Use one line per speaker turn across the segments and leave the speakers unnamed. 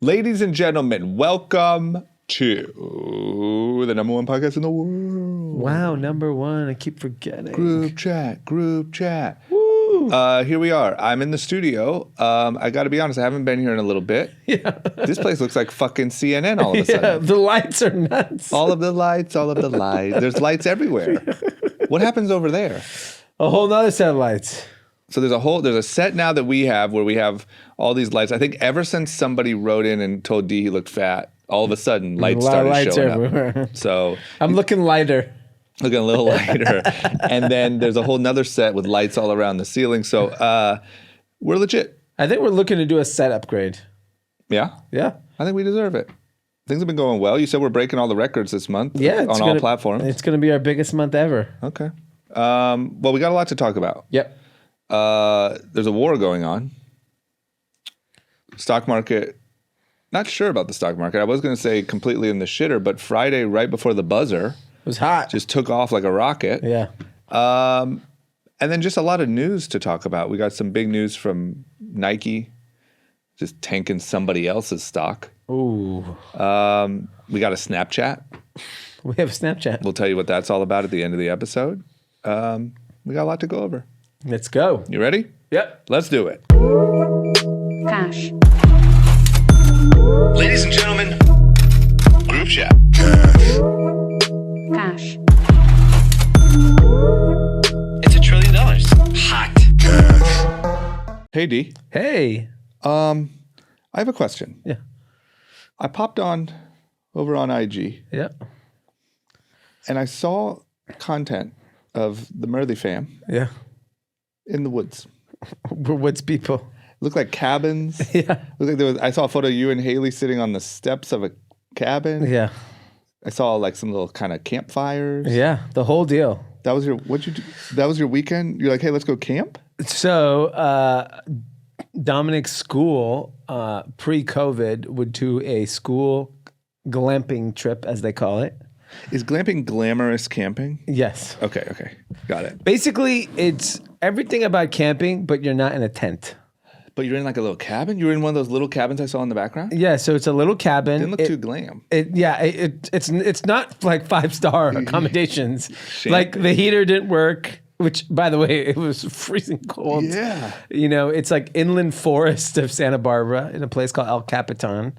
Ladies and gentlemen, welcome to the number one podcast in the world.
Wow, number one. I keep forgetting.
Group chat.
Woo!
Here we are. I'm in the studio. I got to be honest, I haven't been here in a little bit.
Yeah.
This place looks like fucking CNN all of a sudden.
Yeah, the lights are nuts.
All of the lights. There's lights everywhere. What happens over there?
A whole nother set of lights.
So there's a set now that we have where we have all these lights. I think ever since somebody wrote in and told Dee he looked fat, all of a sudden lights started showing
everywhere.
up. So
I'm looking lighter.
Looking a little lighter. And then there's a whole nother set with lights all around the ceiling. So we're legit.
I think we're looking to do a set upgrade.
Yeah?
Yeah.
I think we deserve it. Things have been going well. You said we're breaking all the records this month on all platforms.
It's going to be our biggest month ever.
Okay. Well, we got a lot to talk about.
Yep.
There's a war going on. Stock market, not sure about the stock market. I was going to say completely in the shitter, but Friday, right before the buzzer,
it was hot.
Just took off like a rocket.
Yeah.
And then just a lot of news to talk about. We got some big news from Nike, just tanking somebody else's stock.
Ooh.
We got a Snapchat.
We have a Snapchat.
We'll tell you what that's all about at the end of the episode. We got a lot to go over.
Let's go.
You ready?
Yep.
Let's do it.
Cash.
Ladies and gentlemen, group chat.
Cash.
It's $1 trillion. Hot.
Hey, Dee.
Hey.
I have a question.
Yeah.
I popped over on IG.
Yeah.
And I saw content of the Murthy fam
Yeah.
in the woods.
We're woods people.
Looked like cabins.
Yeah.
Looked like I saw a photo of you and Haley sitting on the steps of a cabin.
Yeah.
I saw like some little kind of campfires.
Yeah. The whole deal.
That was what'd you do? That was your weekend? You're like, hey, let's go camp?
So Dominic's school, pre-COVID, would do a school glamping trip, as they call it.
Is glamping glamorous camping?
Yes.
Okay. Got it.
Basically, it's everything about camping, but you're not in a tent.
But you're in like a little cabin? You were in one of those little cabins I saw in the background?
Yeah, so it's a little cabin.
Didn't look too glam.
It's not like 5-star accommodations. Like the heater didn't work, which, by the way, it was freezing cold.
Yeah.
You know, it's like inland forest of Santa Barbara in a place called El Capitan.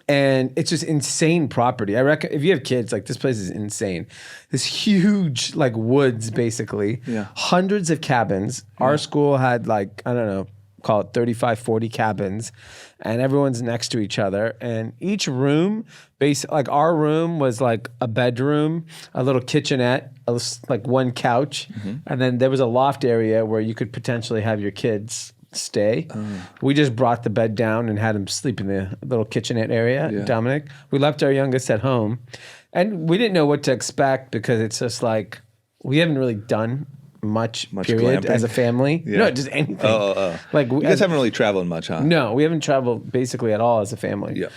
And it's just insane property. I reckon if you have kids, like this place is insane. This huge like woods, basically.
Yeah.
Hundreds of cabins. Yeah. Our school had like, I don't know, call it 35, 40 cabins. And everyone's next to each other. And each room, like our room was like a bedroom, a little kitchenette, like one couch. Mm-hmm. And then there was a loft area where you could potentially have your kids stay. We just brought the bed down and had him sleep in the little kitchenette area, Dominic. We left our youngest at home. And we didn't know what to expect because it's just like, we haven't really done much period, glamping as a family. Yeah. No, just anything. Like
you guys haven't really traveled much, huh?
No, we haven't traveled basically at all as a family.
Yeah.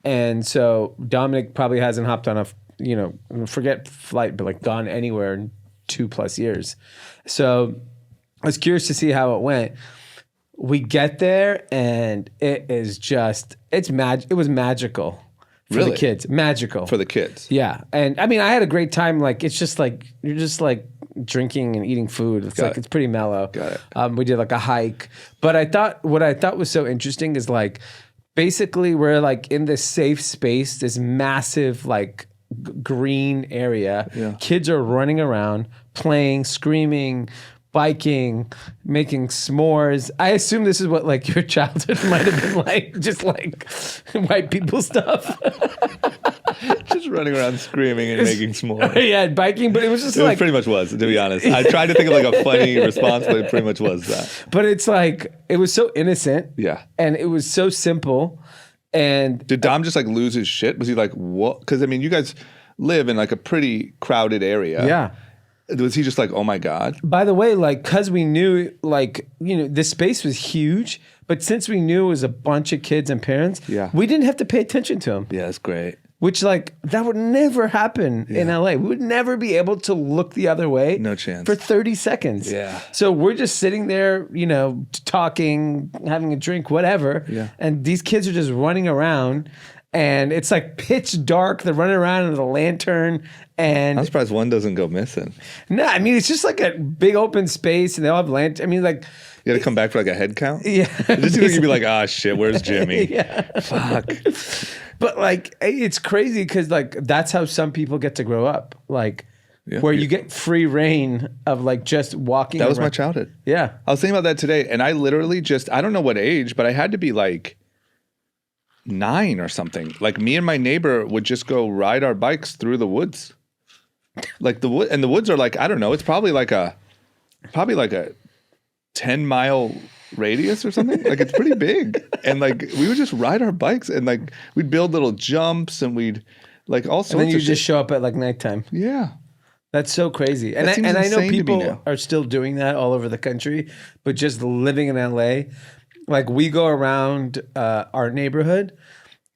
And so Dominic probably hasn't hopped on forget flight, but like gone anywhere in 2+ years. So I was curious to see how it went. We get there and it is just, it was magical for the kids. Magical.
For the kids.
Yeah. And I mean, I had a great time. Like, it's just like, you're just like drinking and eating food. It's it's pretty mellow.
Got it.
We did like a hike. But what I thought was so interesting is like, basically we're like in this safe space, this massive like green area.
Yeah.
Kids are running around, playing, screaming, biking, making s'mores. I assume this is what like your childhood might have been like, just like white people stuff.
Just running around screaming and making s'mores.
Yeah, biking, but it was just
pretty much was, to be honest. I tried to think of like a funny response, but it pretty much was that.
But it's like, it was so innocent.
Yeah.
And it was so simple. And
did Dom just like lose his shit? Was he like, what? Because I mean, you guys live in like a pretty crowded area.
Yeah.
Was he just like, oh my God?
By the way, like, because we knew, like, this space was huge, but since we knew it was a bunch of kids and parents, we didn't have to pay attention to them.
Yeah, that's great.
which like that would never happen in LA. We would never be able to look the other way.
No chance.
For 30 seconds.
Yeah.
So we're just sitting there, you know, talking, having a drink, whatever.
Yeah.
And these kids are just running around and it's like pitch dark. They're running around with a lantern and
I'm surprised one doesn't go missing.
no, I mean, it's just like a big open space and they all have lanterns. I mean, like,
You got to come back for like a head count?
yeah.
Just seems like you'd be like, ah, shit, where's Jimmy?
Yeah.
Fuck.
But like, it's crazy because like that's how some people get to grow up, like where you get free reign of like just walking.
That was my
around.
childhood.
Yeah,
I was thinking about that today, and I literally I don't know what age, but I had to be like 9 or something. Like me and my neighbor would just go ride our bikes through the woods. Like the woods are like, I don't know, it's probably like a 10-mile radius or something. Like it's pretty big. And like we would just ride our bikes and like we'd build little jumps and we'd like all sorts of
and then you
shit.
just show up at like nighttime.
Yeah.
That's so crazy. And
That seems
I know
insane to me
people
now.
are still doing that all over the country, but just living in LA, like we go around our neighborhood.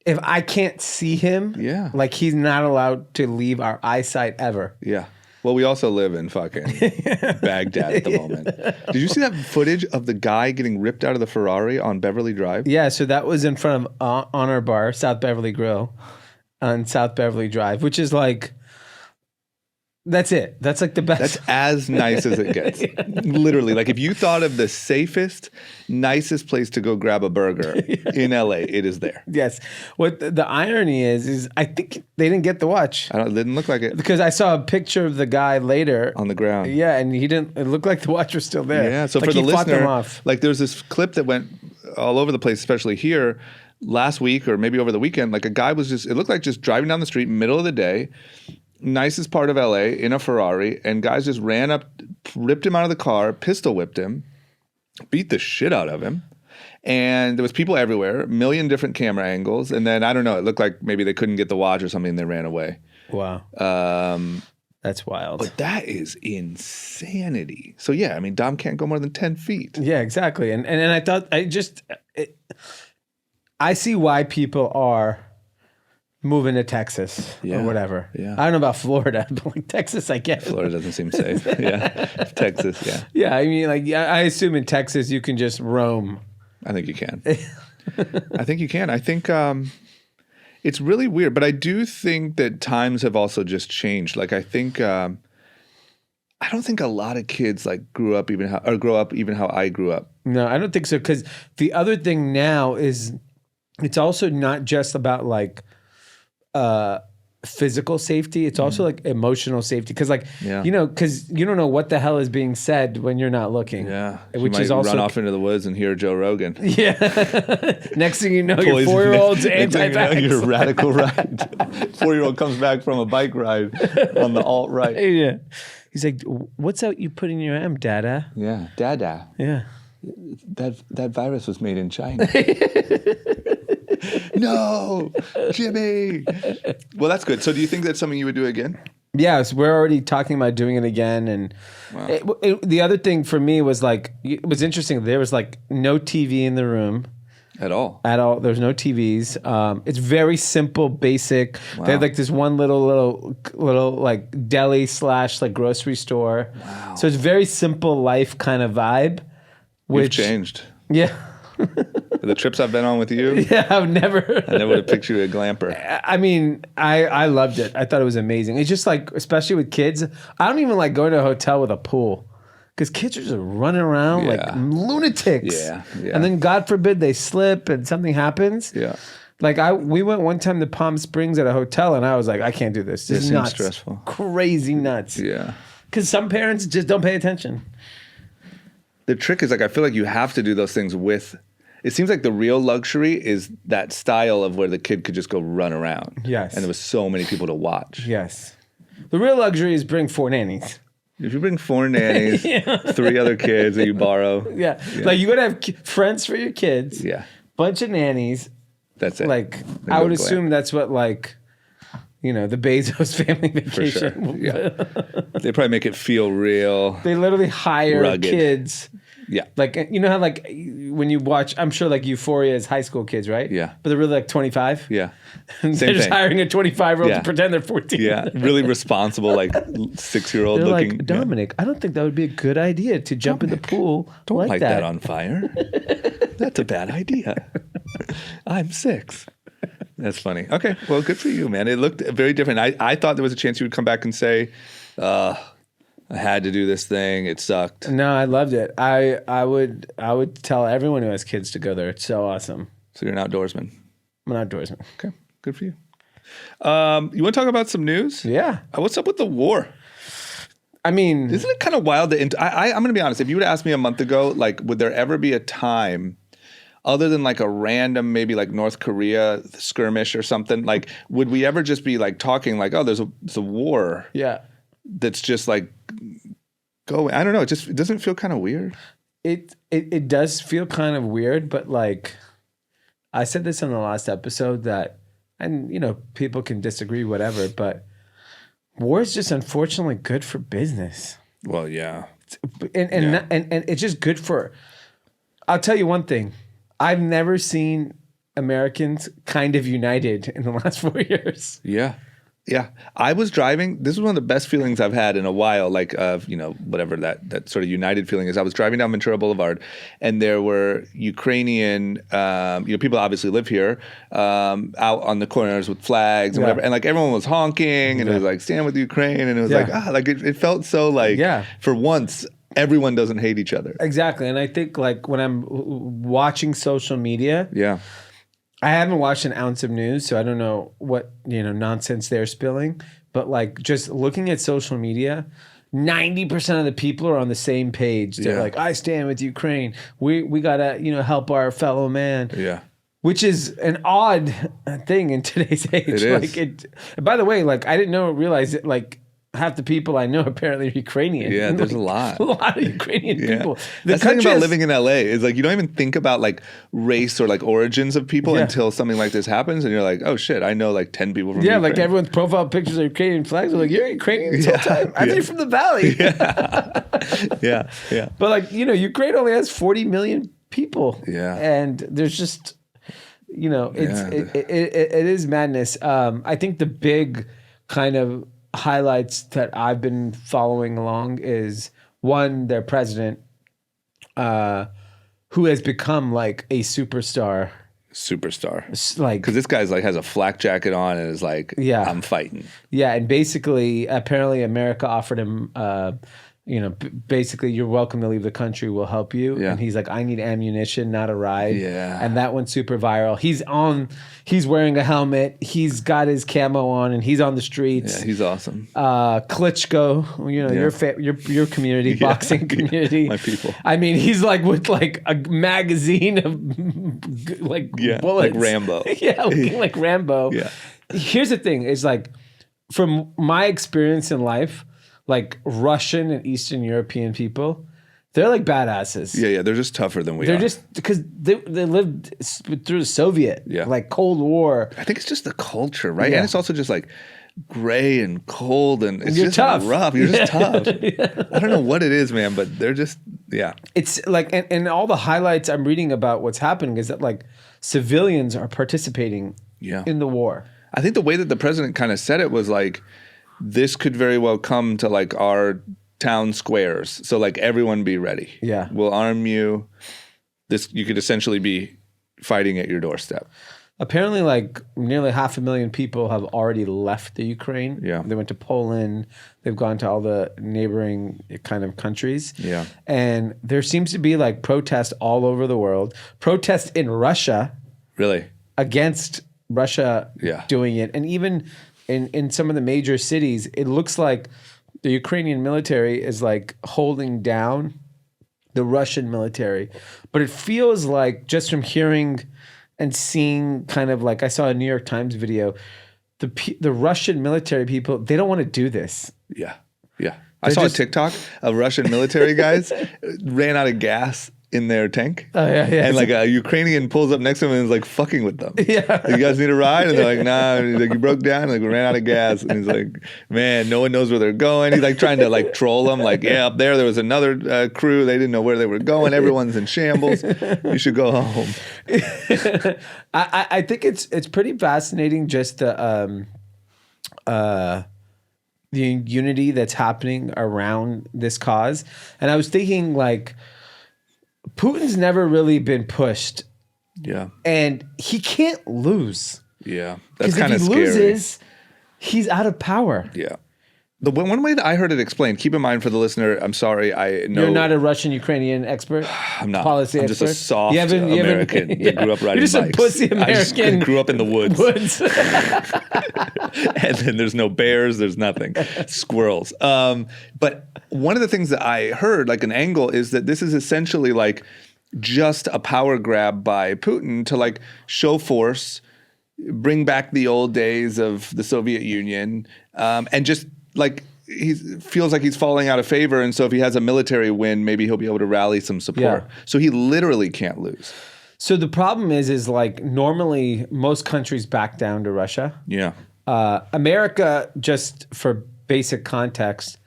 If I can't see him, like he's not allowed to leave our eyesight ever.
Yeah. Well, we also live in fucking Baghdad at the moment. Did you see that footage of the guy getting ripped out of the Ferrari on Beverly Drive?
Yeah, so that was in front of Honor Bar, South Beverly Grill, on South Beverly Drive, which is like, that's it. That's like the best.
That's as nice as it gets. Literally. Like if you thought of the safest, nicest place to go grab a burger in LA, it is there.
Yes. What the irony is I think they didn't get the watch.
It didn't look like it.
Because I saw a picture of the guy later.
On the ground.
Yeah, and it looked like the watch was still there.
Yeah, so
like
for the
he fought them
listener,
off.
like there's this clip that went all over the place, especially here last week or maybe over the weekend. Like a guy was it looked like just driving down the street, middle of the day, nicest part of LA in a Ferrari, and guys just ran up, ripped him out of the car, pistol whipped him, beat the shit out of him. And there was people everywhere, a million different camera angles. And then, I don't know, it looked like maybe they couldn't get the watch or something and they ran away.
Wow. That's wild.
But that is insanity. So yeah, I mean, Dom can't go more than 10 feet.
Yeah, exactly. And I thought, I see why people are moving to Texas or whatever.
Yeah.
I don't know about Florida, but like Texas, I get.
Florida doesn't seem safe. Yeah. Texas, yeah.
Yeah, I mean, like, I assume in Texas you can just roam.
I think you can. I think you can. I think it's really weird, but I do think that times have also just changed. Like, I think I don't think a lot of kids like grow up even how I grew up.
No, I don't think so. Because the other thing now is it's also not just about like physical safety. It's also like emotional safety. Because like, you know, because you don't know what the hell is being said when you're not looking.
Yeah.
Which
you
is
might
also
run off into the woods and hear Joe Rogan.
Yeah. Next thing you know, your 4-year-old's anti-vax.
Your radical right. 4-year-old comes back from a bike ride on the alt-right.
Yeah. He's like, what's that you put in your M, Dada?
Yeah. Dada.
Yeah.
That virus was made in China. No, Jimmy. Well, that's good. So do you think that's something you would do again?
Yes, we're already talking about doing it again. And the other thing for me was like, it was interesting. There was like no TV in the room.
At all.
There's no TVs. It's very simple, basic.
Wow.
They have like this one little like deli / like grocery store.
Wow.
So it's very simple life kind of vibe.
You've changed.
Yeah.
The trips I've been on with you,
Yeah, I never
would have pictured you a glamper.
I mean, I loved it. I thought it was amazing. It's just like, especially with kids, I don't even like going to a hotel with a pool because kids are just running around like lunatics.
Yeah.
And then God forbid they slip and something happens.
Yeah.
Like we went one time to Palm Springs at a hotel and I was like, I can't do this. This is
seems
nuts.
stressful.
Crazy nuts.
Yeah.
Because some parents just don't pay attention.
The trick is like, I feel like you have to do those things with, it seems like the real luxury is that style of where the kid could just go run around.
Yes.
And there was so many people to watch.
Yes. The real luxury is bring 4 nannies.
If you bring 4 nannies, 3 other kids that you borrow.
Yeah. Like you gotta have friends for your kids.
Yeah.
Bunch of nannies.
That's it.
Like
Then
I
go
would
glam.
assume that's what like, you know, the Bezos family
For sure.
vacation.
Yeah. They probably make it feel real.
They literally hire
Rugged.
kids
Yeah.
Like, you know how like when you watch, I'm sure like Euphoria is high school kids, right?
Yeah.
But they're really like 25.
Yeah.
They're
Same
just
thing.
hiring a 25-year-old
Yeah.
to pretend they're 14.
Yeah. Really responsible, like 6-year-old
They're
looking.
like, Dominic, I don't think that would be a good idea to jump in the pool
Don't
like
light
that.
that on fire. That's a bad idea. I'm 6. That's funny. Okay. Well, good for you, man. It looked very different. I thought there was a chance you would come back and say, I had to do this thing. It sucked.
No, I loved it. I would tell everyone who has kids to go there. It's so awesome.
So you're an outdoorsman.
I'm an outdoorsman.
Okay. Good for you. You want to talk about some news?
Yeah.
What's up with the war?
I mean,
Isn't it kind of wild that I'm going to be honest. If you would have asked me a month ago, like, would there ever be a time other than like a random, maybe like North Korea skirmish or something, like, would we ever just be like talking like, oh, there's a war
yeah.
that's just like going? I don't know. It doesn't feel kind of weird.
It does feel kind of weird, but like I said this on the last episode that, and you know, people can disagree, whatever, but war is just unfortunately good for business.
Well, yeah.
And it's just good for, I'll tell you one thing. I've never seen Americans kind of united in the last 4 years.
Yeah. Yeah. I was driving. This is one of the best feelings I've had in a while, like of, whatever that sort of united feeling is. I was driving down Ventura Boulevard and there were Ukrainian, people obviously live here, out on the corners with flags and whatever. And like everyone was honking and it was like, stand with Ukraine. And it was it felt so like, for once, everyone doesn't hate each other.
Exactly. And I think like when I'm watching social media, I haven't watched an ounce of news, so I don't know what, nonsense they're spilling. But like just looking at social media, 90% of the people are on the same page. They're like, I stand with Ukraine. We gotta, help our fellow man.
Yeah.
Which is an odd thing in today's age.
It is.
Like by the way, like I didn't realize it, like half the people I know apparently are Ukrainian.
Yeah, there's
like,
a lot.
A lot of Ukrainian people.
That's the thing about living in LA is like you don't even think about like race or like origins of people until something like this happens and you're like, oh shit, I know like 10 people from Ukraine.
Like everyone's profile pictures of Ukrainian flags. They're like, you're Ukrainian this whole time. I think you're from the valley.
Yeah.
But like, Ukraine only has 40 million people.
Yeah.
And there's just, it is madness. I think the big kind of highlights that I've been following along is one, their president, who has become like a superstar. Like,
because this guy's like has a flak jacket on and is like, I'm fighting.
Yeah, and basically, apparently, America offered him, basically, you're welcome to leave the country. We'll help you.
Yeah.
And he's like, I need ammunition, not a ride.
Yeah.
And that went super viral. He's wearing a helmet. He's got his camo on, and he's on the streets.
Yeah, he's awesome.
Klitschko, your community, boxing community,
my people.
I mean, he's like with like a magazine of like bullets,
like Rambo.
looking like Rambo.
Yeah.
Here's the thing: is like from my experience in life, like Russian and Eastern European people, they're like badasses.
Yeah, they're just tougher than we are.
They're just because they lived through the Soviet, like Cold War.
I think it's just the culture, right?
Yeah.
And it's also just like gray and cold and it's
You're
just
tough.
rough. You're just tough. I don't know what it is, man, but they're just,
It's like, and all the highlights I'm reading about what's happening is that like civilians are participating in the war.
I think the way that the president kind of said it was like, this could very well come to like our town squares. So like everyone be ready.
Yeah.
We'll arm you. You could essentially be fighting at your doorstep.
Apparently like nearly 500,000 people have already left the Ukraine.
Yeah.
They went to Poland. They've gone to all the neighboring kind of countries.
Yeah.
And there seems to be like protests all over the world. Protests in Russia.
Really?
Against Russia doing it. And even in some of the major cities, it looks like the Ukrainian military is like holding down the Russian military. But it feels like just from hearing and seeing kind of like, I saw a New York Times video, the Russian military people, they don't want to do this.
Yeah. I saw a TikTok of Russian military guys ran out of gas in their tank.
Oh, yeah.
And like a Ukrainian pulls up next to him and is like fucking with them.
Yeah.
Like, you guys need a ride? And they're like, nah. And he's like, you broke down? And like, we ran out of gas. And he's like, man, no one knows where they're going. He's like trying to like troll them. Like, yeah, up there was another crew. They didn't know where they were going. Everyone's in shambles. You should go home.
I think it's pretty fascinating just the unity that's happening around this cause. And I was thinking like Putin's never really been pushed.
Yeah.
And he can't lose.
Yeah. That's
Because
kind
if
of
he
scary.
loses, he's out of power.
Yeah. The one way that I heard it explained, keep in mind for the listener, I'm sorry, I know.
You're not a Russian-Ukrainian expert?
I'm not.
Policy
I'm
expert?
just a soft
You haven't-
American that grew up riding
You're just
bikes.
a pussy
I just
American.
grew up in the woods.
Woods.
And then there's no bears, there's nothing. Squirrels. But one of the things that I heard, like an angle, is that this is essentially like just a power grab by Putin to like show force, bring back the old days of the Soviet Union, and just like he feels like he's falling out of favor. And so if he has a military win, maybe he'll be able to rally some support.
Yeah.
So he literally can't lose.
So the problem is like normally most countries back down to Russia.
Yeah.
America, just for basic context,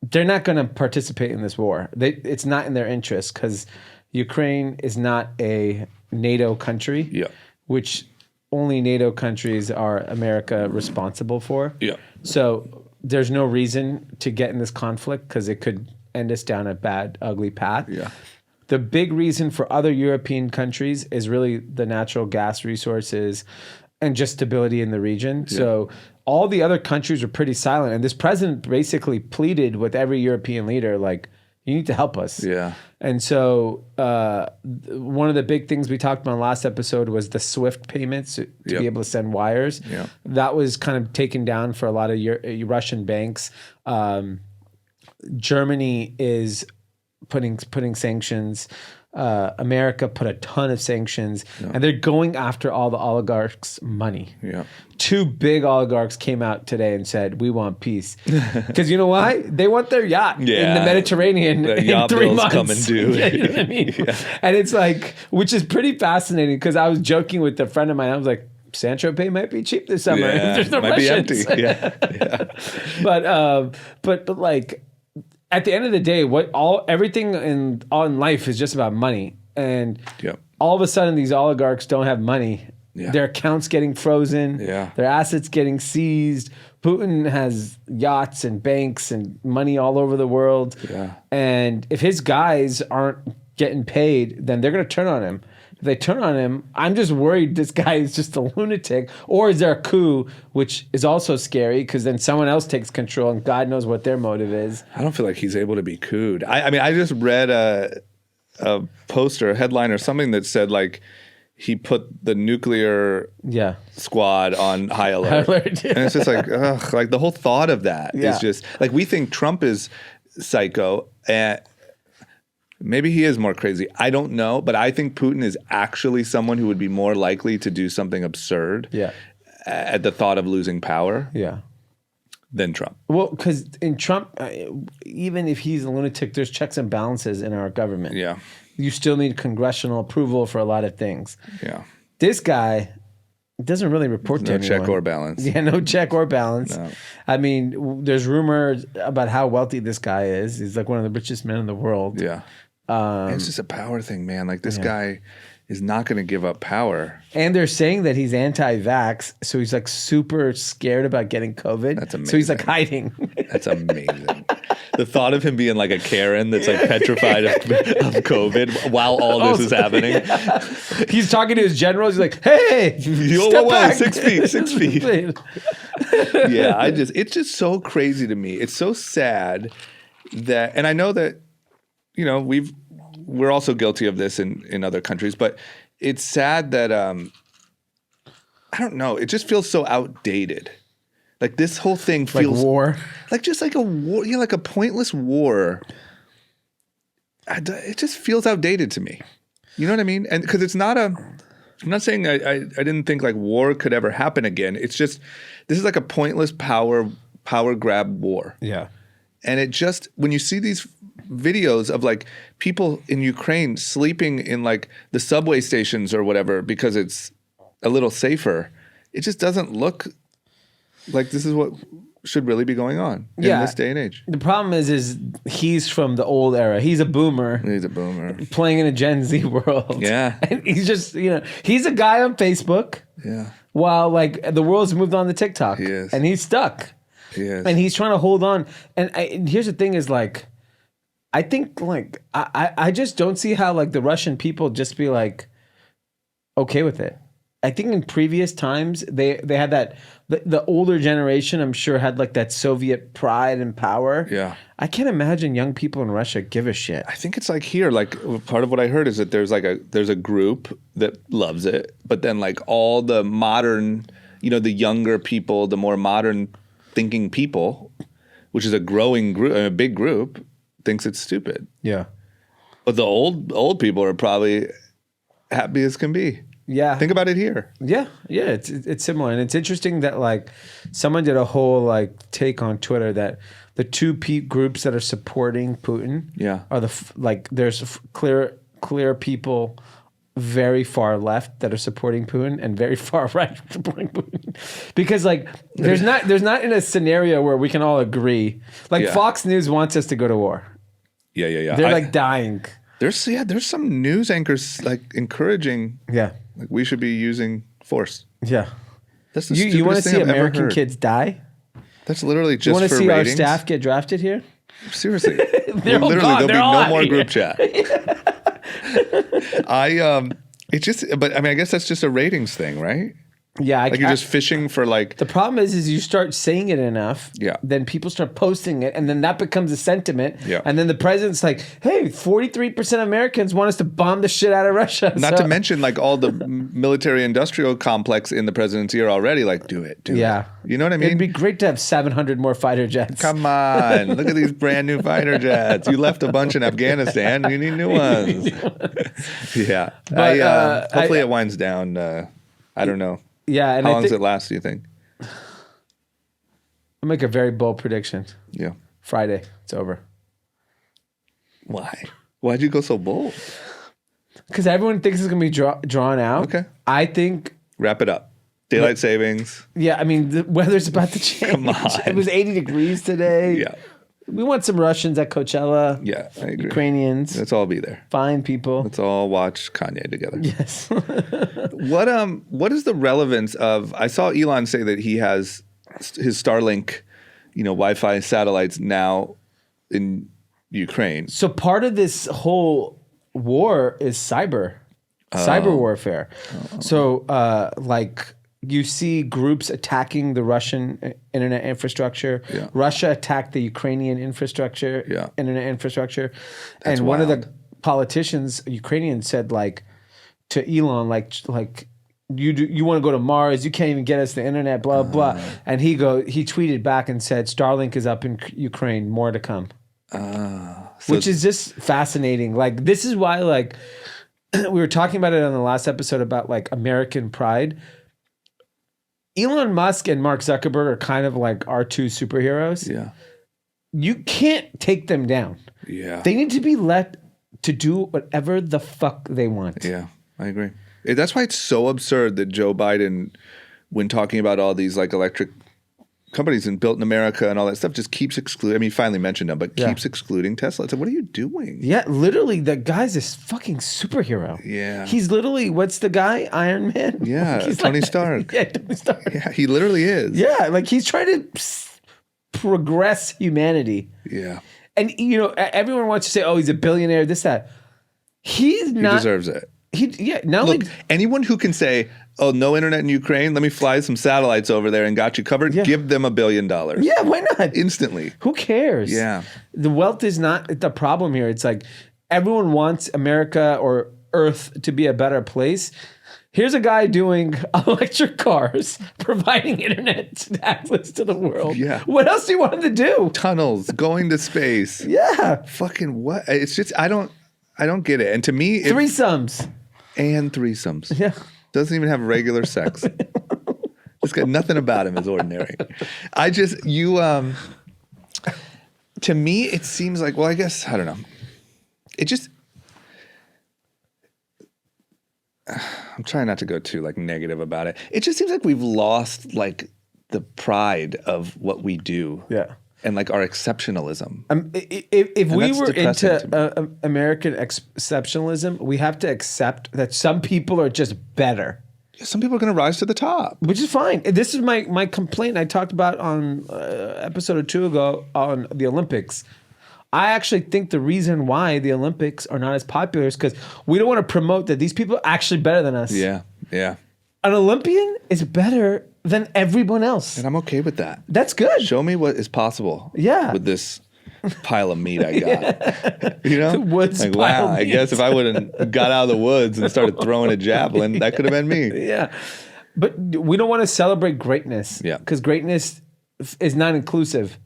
they're not going to participate in this war. It's not in their interest because Ukraine is not a NATO country,
Yeah.
which only NATO countries are America responsible for.
Yeah.
So there's no reason to get in this conflict because it could end us down a bad, ugly path.
Yeah.
The big reason for other European countries is really the natural gas resources and just stability in the region. Yeah. So all the other countries were pretty silent. And this president basically pleaded with every European leader, like, you need to help us.
Yeah.
And so one of the big things we talked about in the last episode was the SWIFT payments to be able to send wires.
Yep.
That was kind of taken down for a lot of Russian banks. Germany is putting sanctions. America put a ton of sanctions, and they're going after all the oligarchs' money.
Yeah.
Two big oligarchs came out today and said, "We want peace," because you know why? They want their yacht in the Mediterranean
The
in
yacht
3
bills
months.
come and due.
Yeah, you know what I mean? And it's like, which is pretty fascinating because I was joking with a friend of mine. I was like, San Tropez might be cheap this summer.
Yeah.
There's no
Might be
Russians.
empty. Yeah.
But like at the end of the day, everything in life is just about money. And all of a sudden these oligarchs don't have money. Yeah. Their accounts getting frozen. Yeah. Their assets getting seized. Putin has yachts and banks and money all over the world. Yeah. And if his guys aren't getting paid, then they're going to turn on him. If they turn on him, I'm just worried this guy is just a lunatic. Or is there a coup, which is also scary because then someone else takes control and God knows what their motive is.
I don't feel like he's able to be cooed. I mean, I just read a poster, a headline or something that said like he put the nuclear squad on high alert. And it's just like, ugh, like the whole thought of that is just like, we think Trump is psycho and maybe he is more crazy. I don't know, but I think Putin is actually someone who would be more likely to do something absurd at the thought of losing power than Trump.
Well, because in Trump, even if he's a lunatic, there's checks and balances in our government. Yeah. You still need congressional approval for a lot of things. Yeah. This guy doesn't really report to anyone.
No check or balance.
Yeah, no check or balance. No. I mean, there's rumors about how wealthy this guy is. He's like one of the richest men in the world. Yeah.
It's just a power thing, man. Like this guy is not going to give up power.
And they're saying that he's anti-vax, so he's like super scared about getting COVID. That's amazing. So he's like hiding.
That's amazing. The thought of him being like a Karen that's like petrified of COVID while all this is happening.
Yeah. He's talking to his generals. He's like, "Hey, step back.
6 feet, 6 feet." Yeah, it's just so crazy to me. It's so sad that, and I know that, you know, we're also guilty of this in other countries, but it's sad that I don't know. It just feels so outdated. Like this whole thing feels
like war,
like just like a war, like a pointless war. It just feels outdated to me. You know what I mean? And because it's not I'm not saying I didn't think like war could ever happen again. It's just this is like a pointless power grab war. Yeah. And it just, when you see these videos of like people in Ukraine sleeping in like the subway stations or whatever because it's a little safer. It just doesn't look like this is what should really be going on in this day and age.
The problem is he's from the old era. He's a boomer.
He's a boomer.
Playing in a Gen Z world.
Yeah.
And he's just, he's a guy on Facebook.
Yeah.
While like the world's moved on to TikTok.
He is.
And he's stuck.
He is.
And he's trying to hold on. And here's the thing is like, I think like, I just don't see how like the Russian people just be like, okay with it. I think in previous times they had that the older generation I'm sure had like that Soviet pride and power.
Yeah.
I can't imagine young people in Russia give a shit.
I think it's like here, like part of what I heard is that there's a group that loves it, but then like all the modern, the younger people, the more modern thinking people, which is a growing group, a big group, thinks it's stupid.
Yeah.
But the old people are probably happy as can be.
Yeah.
Think about it here.
Yeah. It's similar, and it's interesting that like someone did a whole like take on Twitter that the two groups that are supporting Putin, are there's clear people very far left that are supporting Putin and very far right supporting Putin, because like there's not in a scenario where we can all agree. Like Fox News wants us to go to war.
Yeah.
They're like dying.
There's some news anchors like encouraging.
Yeah.
Like we should be using force.
Yeah.
That's the
You want to
stupidest thing
see
I've ever
American
heard.
kids die?
That's literally just
You want to
for
see
ratings.
our staff get drafted here?
Seriously.
They're all
Literally,
gone.
there'll
They're
be
all
no
out
more
here.
group chat. But I mean, I guess that's just a ratings thing, right?
Yeah.
Like you're just fishing for like.
The problem is you start saying it enough, then people start posting it, and then that becomes a sentiment.
Yeah.
And then the president's like, hey, 43% of Americans want us to bomb the shit out of Russia.
Not to mention like all the military industrial complex in the president's ear already. Like, do it.
Yeah.
You know what I mean?
It'd be great to have 700 more fighter jets.
Come on. Look at these brand new fighter jets. You left a bunch in Afghanistan. You need new ones. Yeah.
But,
hopefully it winds down. I don't know.
Yeah. And
How long does it last, do you think?
I'll make a very bold prediction.
Yeah.
Friday. It's over.
Why? Why'd you go so bold?
Because everyone thinks it's going to be drawn out.
Okay.
I think...
Wrap it up. Daylight savings.
Yeah, I mean, the weather's about to change.
Come on.
It was 80 degrees today.
Yeah.
We want some Russians at Coachella.
Yeah, I agree.
Ukrainians.
Let's all be there.
Fine people.
Let's all watch Kanye together.
Yes.
What is the relevance of? I saw Elon say that he has his Starlink, Wi-Fi satellites now in Ukraine.
So part of this whole war is cyber warfare. So like you see groups attacking the Russian internet infrastructure.
Yeah.
Russia attacked the Ukrainian infrastructure, internet infrastructure.
That's
and one of
wild.
the politicians, Ukrainian, said like to Elon, like you want to go to Mars, you can't even get us the internet, blah blah. And he tweeted back and said Starlink is up in Ukraine, more to come. Which is just fascinating. Like this is why like we were talking about it on the last episode about like American pride. Elon Musk and Mark Zuckerberg are kind of like our two superheroes.
Yeah.
You can't take them down.
Yeah.
They need to be let to do whatever the fuck they want.
Yeah, I agree. That's why it's so absurd that Joe Biden, when talking about all these like electric companies and built in America and all that stuff, just keeps excluding. I mean, he finally mentioned them, but keeps excluding Tesla. It's like, what are you doing?
Yeah, literally, the guy's this fucking superhero.
Yeah.
He's literally, what's the guy? Iron Man?
Yeah,
He's
Tony
like-
Stark.
Yeah, Tony Stark.
Yeah, he literally is.
Yeah, like he's trying to progress humanity.
Yeah.
And, everyone wants to say, oh, he's a billionaire, this, that. He's
He
not.
deserves it.
Not
Look,
like.
anyone who can say, oh, no internet in Ukraine, let me fly some satellites over there and got you covered, give them $1 billion.
Yeah, why not?
Instantly.
Who cares?
Yeah.
The wealth is not the problem here. It's like everyone wants America or Earth to be a better place. Here's a guy doing electric cars, providing internet access to the world.
Yeah.
What else do you want him to do?
Tunnels, going to space.
Yeah.
Fucking what? It's just, I don't get it. And to me,
Threesomes.
and threesomes.
Yeah.
Doesn't even have regular sex. It's got nothing about him is ordinary. To to me, it seems like, well, I guess, I don't know. It just, I'm trying not to go too like negative about it. It just seems like we've lost like the pride of what we do.
Yeah.
And like our exceptionalism.
If we
that's
were
depressing
into American exceptionalism, we have to accept that some people are just better.
Some people are going to rise to the top.
Which is fine. This is my complaint I talked about on episode or two ago on the Olympics. I actually think the reason why the Olympics are not as popular is because we don't want to promote that these people are actually better than us.
Yeah, yeah.
An Olympian is better than everyone else.
And I'm okay with that.
That's good.
Show me what is possible
Yeah.
with this pile of meat I got. You know?
The woods
like,
pile
wow,
of
I guess if I would have got out of the woods and started throwing a javelin, that could have been me.
Yeah. But we don't want to celebrate greatness.
Yeah.
Because greatness is not inclusive.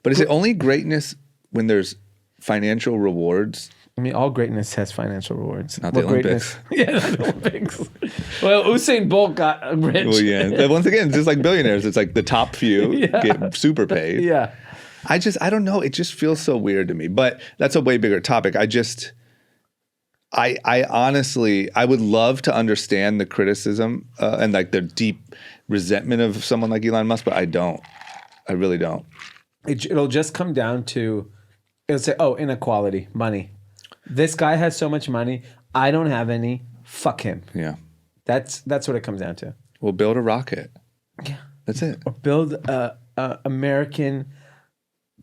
But is it only greatness when there's financial rewards?
I mean, all greatness has financial rewards.
Not the Olympics.
Yeah, not the Olympics. Well, Usain Bolt got rich.
Well, yeah. But once again, just like billionaires, it's like the top few get super paid.
Yeah.
I don't know. It just feels so weird to me. But that's a way bigger topic. I honestly, I would love to understand the criticism and like the deep resentment of someone like Elon Musk, but I don't. I really don't.
It'll just come down to, it'll say, oh, inequality, money. This guy has so much money. I don't have any. Fuck him.
Yeah.
That's what it comes down to.
We'll build a rocket.
Yeah.
That's it.
Or build a American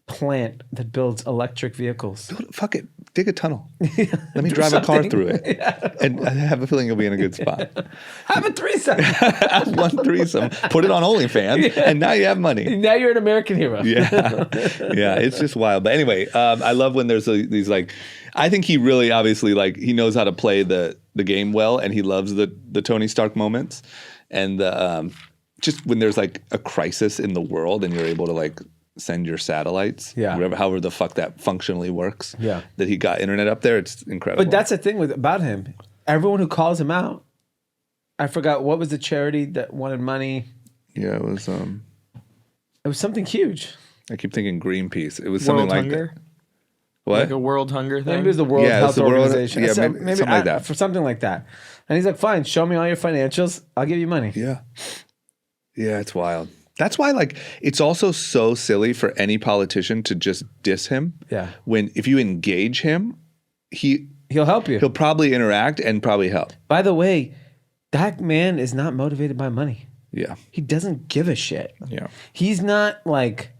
plant that builds electric vehicles.
Fuck it. Dig a tunnel. Let me drive a car through it. Yeah. And I have a feeling you'll be in a good spot.
Have a threesome.
Have one threesome. Put it on OnlyFans, and now you have money.
Now you're an American hero.
Yeah. Yeah, it's just wild. But anyway, I love when there's these like, I think he really obviously like, he knows how to play the game well, and he loves the Tony Stark moments. And just when there's like a crisis in the world and you're able to like send your satellites, however the fuck that functionally works, that he got internet up there, it's incredible.
But that's the thing about him. Everyone who calls him out, I forgot, what was the charity that wanted money?
Yeah, it was
something huge.
I keep thinking Greenpeace. It was something like that. What?
Like a World Hunger thing?
Maybe it was the World Health Organization.
Yeah, maybe something like that.
For something like that. And he's like, fine, show me all your financials. I'll give you money.
Yeah. Yeah, it's wild. That's why, like, it's also so silly for any politician to just diss him.
Yeah.
When if you engage him,
he'll help you.
He'll probably interact and probably help.
By the way, that man is not motivated by money.
Yeah.
He doesn't give a shit.
Yeah.
He's not like,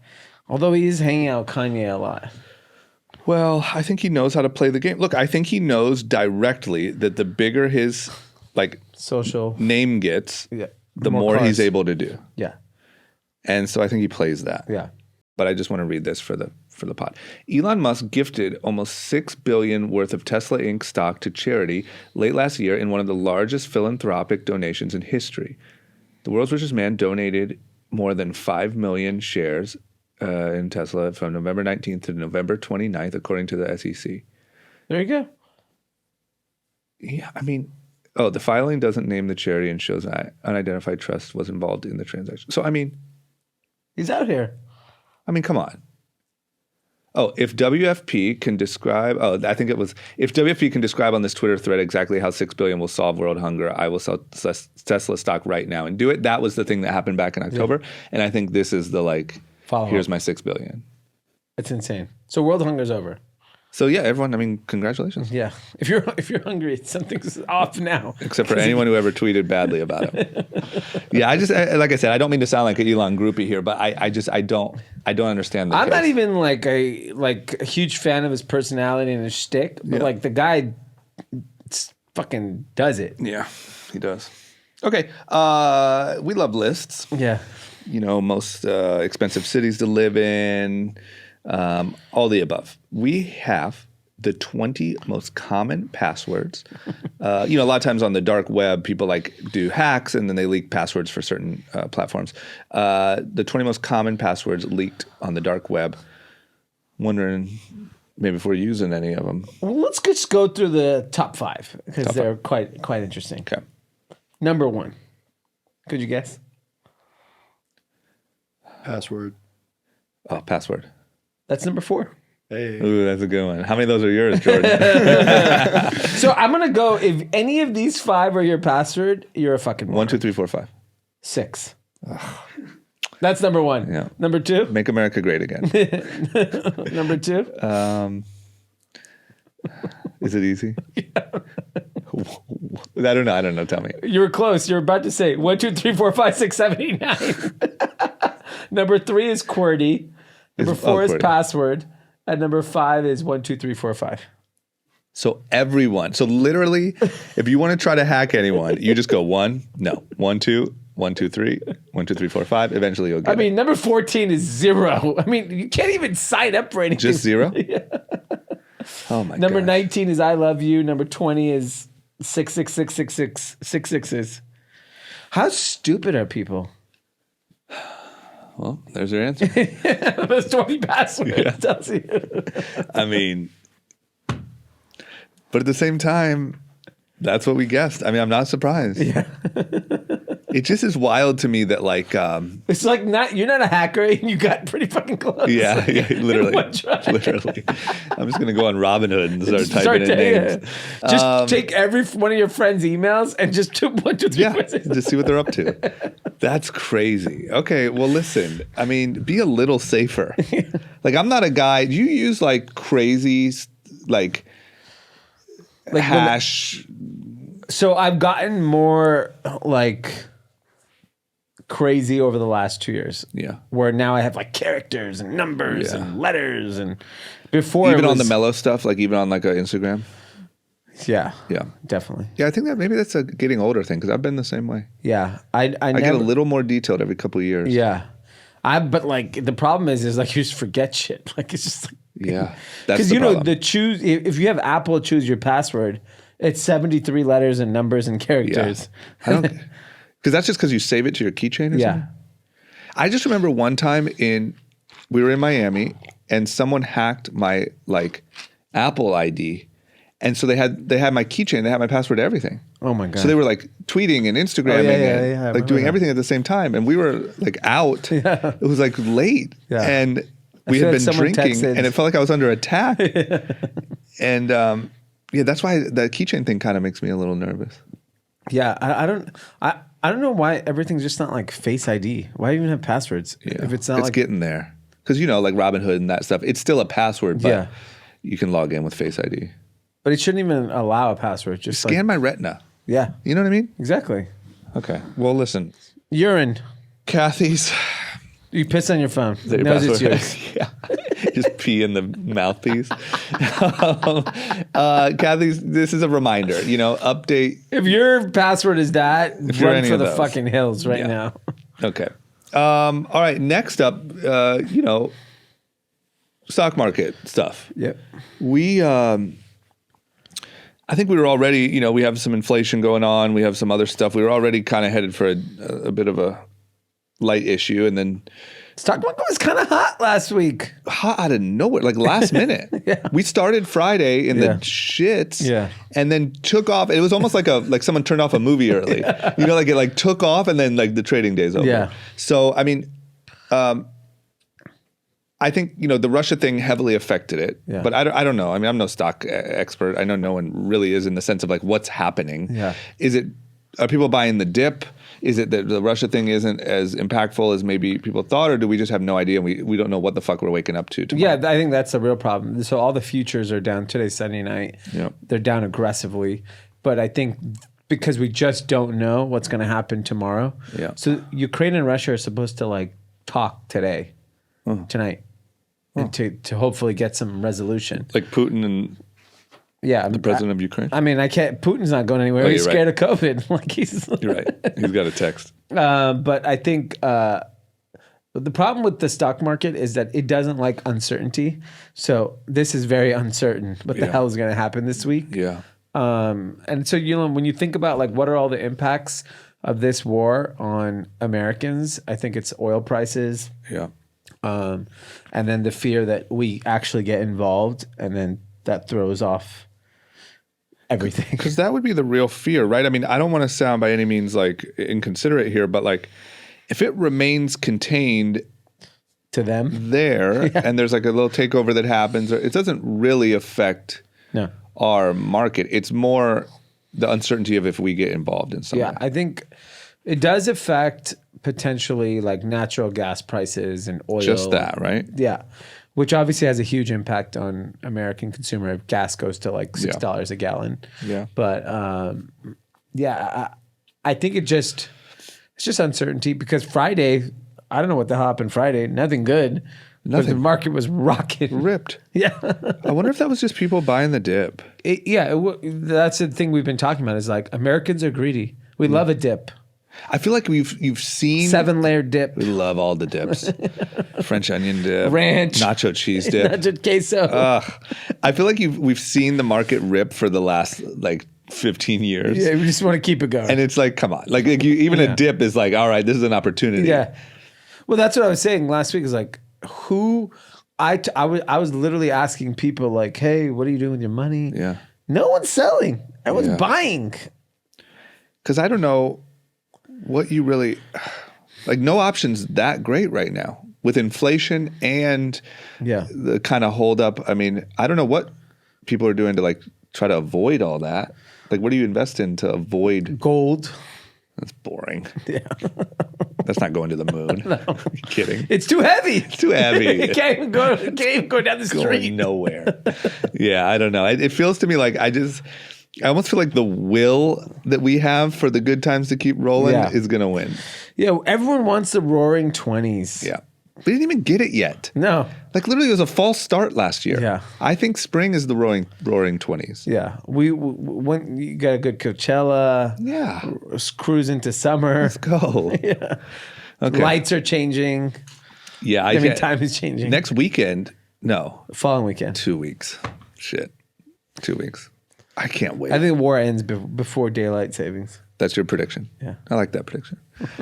although he is hanging out with Kanye a lot.
Well, I think he knows how to play the game. Look, I think he knows directly that the bigger his like
social
name gets, the more he's able to do.
Yeah.
And so I think he plays that.
Yeah.
But I just want to read this for the pod. Elon Musk gifted almost $6 billion worth of Tesla Inc. stock to charity late last year in one of the largest philanthropic donations in history. The world's richest man donated more than 5 million shares in Tesla from November 19th to November 29th, according to the SEC.
There you go.
Yeah, I mean, the filing doesn't name the charity and shows unidentified trust was involved in the transaction. So, I mean,
he's out here.
I mean, come on. Oh, if WFP can describe, I think it was, if WFP can describe on this Twitter thread exactly how 6 billion will solve world hunger, I will sell Tesla stock right now and do it. That was the thing that happened back in October. Yeah. And I think this is the here's my 6 billion.
It's insane. So world hunger's over.
So yeah, everyone, I mean, congratulations.
Yeah. If you're hungry, something's off now.
Except for anyone who ever tweeted badly about him. Yeah, like I said, I don't mean to sound like an Elon groupie here, but I don't understand the
I'm
case.
not even like a huge fan of his personality and his shtick, but like the guy fucking does it.
Yeah, he does. Okay, we love lists.
Yeah.
You know, most expensive cities to live in, all the above. We have the 20 most common passwords. A lot of times on the dark web, people do hacks and then they leak passwords for certain platforms. The 20 most common passwords leaked on the dark web. Wondering maybe if we're using any of them.
Well, let's just go through the top 5 because they're quite interesting.
Okay.
Number 1. Could you guess?
Password.
Oh, password.
That's number 4.
Ooh, that's a good one. How many of those are yours, Jordan?
So I'm gonna go. If any of these 5 are your password, you're a fucking moron.
1, 2, 3, 4, 5.
6. That's number 1.
Yeah.
Number 2.
Make America great again.
Number 2.
Is it easy? I don't know. Tell me.
You were close. You were about to say 1, 2, 3, 4, 5, 6, 7, 8, 9. Number 3 is QWERTY. Number 4 is
QWERTY.
password. And number 5 is 1, 2, 3, 4, 5.
So everyone. So literally, if you want to try to hack anyone, you just go 1, no, 1, 2, 1, 2, 3, 1, 2, 3, 4, 5. Eventually, you'll get.
I mean, number 14 is 0. I mean, you can't even sign up for anything.
Just 0.
Yeah.
Oh my god.
Number 19 is I love you. Number 20 is 6666666. How stupid are people?
Well, there's your answer.
Those 20 passwords tells you.
I mean, but at the same time, that's what we guessed. I mean, I'm not surprised.
Yeah.
It just is wild to me that like,
It's like you're not a hacker and you got pretty fucking close.
yeah, literally,
One try.
literally. I'm just gonna go on Robinhood and start typing in names.
Just take every one of your friends' emails and just do 1, 2, 3,
Yeah,
4, 6.
just see what they're up to. That's crazy. Okay, well, listen. I mean, be a little safer. Like, I'm not a guy. Do you use like crazy, like hash?
So I've gotten more like crazy over the last 2 years.
Yeah.
Where now I have like characters and numbers and letters and before
Even
it was,
on the mellow stuff, like even on like a Instagram.
Yeah.
Yeah.
Definitely.
Yeah, I think that maybe that's a getting older thing because I've been the same way.
Yeah. I
I
never,
get a little more detailed every couple of years.
Yeah. But like the problem is like you just forget shit. Like it's just like,
Yeah. That's
because
the
you know
problem.
the choose if you have Apple choose your password, it's 73 letters and numbers and characters.
I don't, because that's just because you save it to your keychain or
Yeah.
something? I just remember one time we were in Miami and someone hacked my like Apple ID. And so they had my keychain, they had my password to everything.
Oh my god.
So they were like tweeting and Instagramming
I
and
remember
like doing
that.
everything at the same time. And we were like out.
Yeah.
It was like late.
Yeah.
And we
feel
had
like
been
someone
drinking
texted-
and it felt like I was under attack. And yeah, that's why that keychain thing kind of makes me a little nervous.
Yeah, I don't know why everything's just not like Face ID. Why even have passwords
Yeah.
if it's not like
getting there. Because you know, like Robinhood and that stuff, it's still a password, but
Yeah.
you can log in with Face ID.
But it shouldn't even allow a password. Just
Scan
like,
my retina.
yeah,
You know what I mean?
exactly.
Okay. Well, listen,
Urine.
Kathy's.
You piss on your phone.
Is that your
Knows it's
password?
yours.
Yeah. Just pee in the mouthpiece. Kathy's, this is a reminder, you know, update.
If your password is that,
you're
run
any
for
of
the
those.
fucking hills right
Yeah.
now.
Okay. All right. Next up, you know, stock market stuff.
Yep.
We, I think we were already, you know, we have some inflation going on. We have some other stuff. We were already kind of headed for a bit of a light issue, and then
Stock market was kind of hot last week.
hot out of nowhere, like last minute.
Yeah.
We started Friday in
Yeah.
the shits,
Yeah.
and then took off. It was almost like someone turned off a movie early. You know, like it like took off, and then like the trading day's over.
Yeah.
So I mean, I think, you know, the Russia thing heavily affected it,
Yeah.
but I don't know. I mean, I'm no stock expert. I know no one really is in the sense of like what's happening.
Yeah.
Are people buying the dip? Is it that the Russia thing isn't as impactful as maybe people thought, or do we just have no idea and we don't know what the fuck we're waking up to tomorrow?
Yeah, I think that's the real problem. So all the futures are down. Today's Sunday night.
Yeah.
They're down aggressively. But I think because we just don't know what's going to happen tomorrow.
Yeah.
So Ukraine and Russia are supposed to like talk today, tonight, and to hopefully get some resolution.
Like Putin and
Yeah.
the president of Ukraine?
I mean, I can't. Putin's not going anywhere.
Oh,
He's
you're
scared of COVID. Like he's.
You're right. He's got a text.
But I think the problem with the stock market is that it doesn't like uncertainty. So this is very uncertain. What the
Yeah.
hell is going to happen this week?
Yeah.
And so, you know, when you think about like what are all the impacts of this war on Americans, I think it's oil prices,
Yeah.
and then the fear that we actually get involved, and then that throws off everything.
Because that would be the real fear, right? I mean, I don't want to sound by any means like inconsiderate here, but like if it remains contained,
to them.
there, and there's like a little takeover that happens. It doesn't really affect
No.
our market. It's more the uncertainty of if we get involved in something.
Yeah, I think it does affect potentially like natural gas prices and oil.
Just that, right?
Yeah. Which obviously has a huge impact on American consumer if gas goes to like $6 a gallon.
Yeah.
But I think it's just uncertainty because Friday, I don't know what the hell happened Friday. Nothing good. But the market was rocking.
Ripped.
Yeah.
I wonder if that was just people buying the dip.
That's the thing we've been talking about is like Americans are greedy. We love a dip.
I feel like you've seen
7-layer dip.
We love all the dips. French onion dip,
Ranch,
nacho cheese dip,
nacho queso.
I feel like we've seen the market rip for the last like 15 years.
Yeah, we just want to keep it going.
And it's like, come on, like even a dip is like, all right, this is an opportunity.
Yeah. Well, that's what I was saying last week. Is like who I was literally asking people like, hey, what are you doing with your money?
Yeah.
No one's selling. Everyone's buying.
Because I don't know what you really like. No option's that great right now with inflation and the kind of hold up. I mean, I don't know what people are doing to like try to avoid all that. Like, what do you invest in to avoid
gold?
That's boring.
Yeah.
That's not going to the moon. No. Are you kidding?
It's too heavy.
It's too heavy.
It can't even go down the street.
Going nowhere. Yeah, I don't know. It feels to me like I almost feel like the will that we have for the good times to keep rolling is going to win.
Yeah, everyone wants the roaring 20s.
Yeah. We didn't even get it yet.
No.
Like literally it was a false start last year.
Yeah.
I think spring is the roaring 20s.
Yeah. We when you got a good Coachella.
Yeah.
Cruise into summer.
Let's go.
Yeah.
Okay.
Lights are changing.
Yeah.
I mean, time is changing.
Next weekend. No.
Following weekend.
2 weeks. Shit. 2 weeks. I can't wait.
I think war ends before daylight savings.
That's your prediction.
Yeah.
I like that prediction.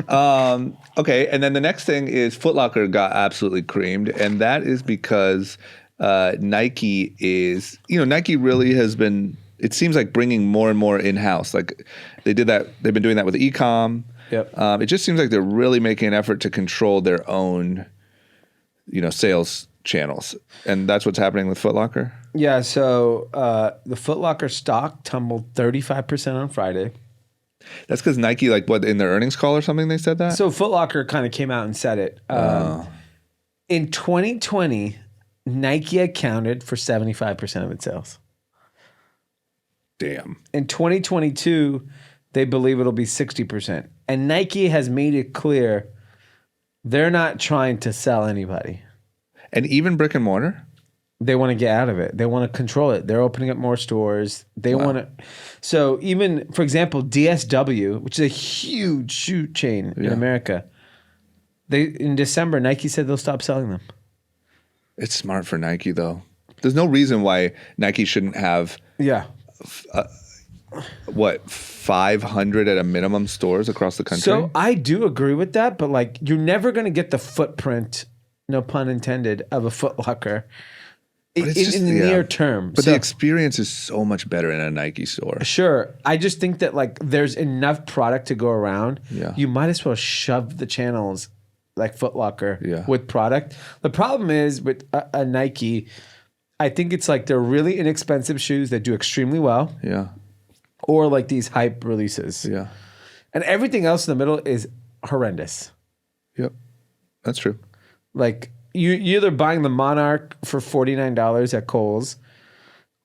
Okay. And then the next thing is Footlocker got absolutely creamed. And that is because Nike really has been, it seems like bringing more and more in-house. Like they did that. They've been doing that with e-com.
Yep.
It just seems like they're really making an effort to control their own, sales channels. And that's what's happening with Footlocker.
Yeah. So the Footlocker stock tumbled 35% on Friday.
That's because Nike, in their earnings call or something, they said that?
So Footlocker kind of came out and said it. In 2020, Nike accounted for 75% of its sales.
Damn.
In 2022, they believe it'll be 60%. And Nike has made it clear they're not trying to sell anybody.
And even brick and mortar?
They want to get out of it. They want to control it. They're opening up more stores. They want to. So even, for example, DSW, which is a huge shoe chain in America, in December, Nike said they'll stop selling them.
It's smart for Nike, though. There's no reason why Nike shouldn't have, 500 at a minimum stores across the country?
So I do agree with that, but you're never going to get the footprint, no pun intended, of a Footlocker. In the near term.
But the experience is so much better in a Nike store.
Sure. I just think that there's enough product to go around.
Yeah.
You might as well shove the channels like Footlocker with product. The problem is with a Nike, I think it's they're really inexpensive shoes that do extremely well.
Yeah.
Or these hype releases.
Yeah.
And everything else in the middle is horrendous.
Yep. That's true.
You're either buying the Monarch for $49 at Kohl's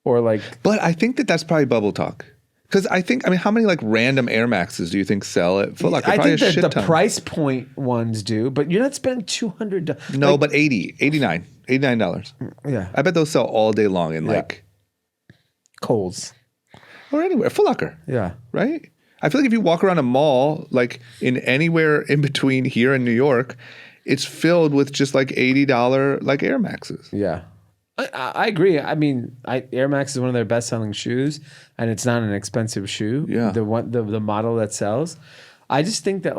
or
But I think that's probably bubble talk. Because how many random Air Maxes do you think sell at Foot Locker?
I
Probably
think
a shit
that the
ton.
price point ones do, but you're not spending $200.
No, but $89.
Yeah.
I bet those sell all day long in
Kohl's.
Or anywhere. Foot Locker.
Yeah.
Right? I feel like if you walk around a mall, in anywhere in between here and New York, it's filled with just $80 Air Maxes.
Yeah. I agree. I mean, Air Max is one of their best selling shoes, and it's not an expensive shoe.
Yeah.
The model that sells. I just think that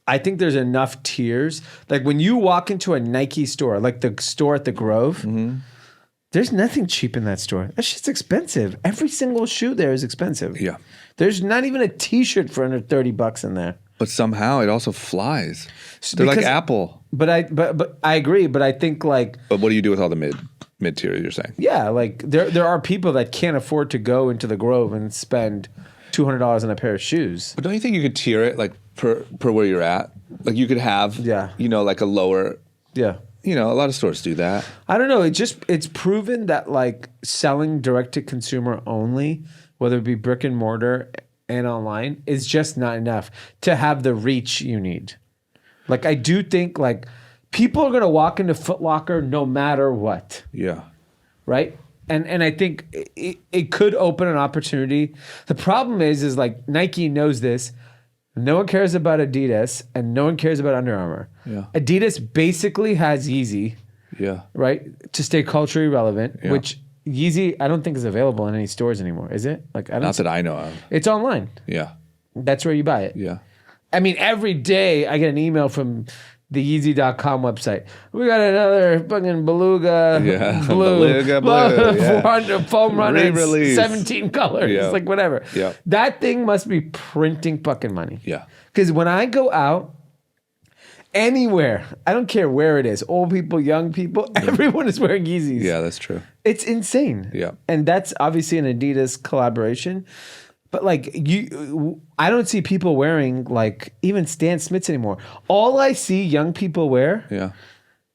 I think there's enough tiers. When you walk into a Nike store, the store at the Grove, there's nothing cheap in that store. That shit's expensive. Every single shoe there is expensive.
Yeah.
There's not even a T-shirt for under $30 in there.
But somehow it also flies. They're like
Because-
Apple.
But I agree. But I think like
But what do you do with all the mid tier? You're saying?
yeah, like there are people that can't afford to go into the Grove and spend $200 on a pair of shoes.
But don't you think you could tier it like per where you're at? Like you could have, like a lower.
Yeah.
A lot of stores do that.
I don't know. It's proven that like selling direct to consumer only, whether it be brick and mortar and online, is just not enough to have the reach you need. Like I do think like people are gonna walk into Footlocker no matter what.
Yeah.
Right? And I think it could open an opportunity. The problem is like Nike knows this. No one cares about Adidas and no one cares about Under Armour.
Yeah.
Adidas basically has Yeezy,
Yeah.
right? To stay culturally relevant,
Yeah.
which Yeezy I don't think is available in any stores anymore, is it? Like I don't
Not that I know of.
It's online.
Yeah.
That's where you buy it.
Yeah.
I mean, every day I get an email from the Yeezy.com website. We got another fucking Beluga blue.
Beluga blue, yeah.
400 foam runner,
Re-release.
17 colors.
Yeah.
Like whatever.
Yeah.
That thing must be printing fucking money.
Yeah.
Because when I go out, anywhere, I don't care where it is, old people, young people, everyone is wearing Yeezys.
Yeah, that's true.
It's insane.
Yeah.
And that's obviously an Adidas collaboration. But like I don't see people wearing like even Stan Smiths anymore. All I see young people wear,
Yeah.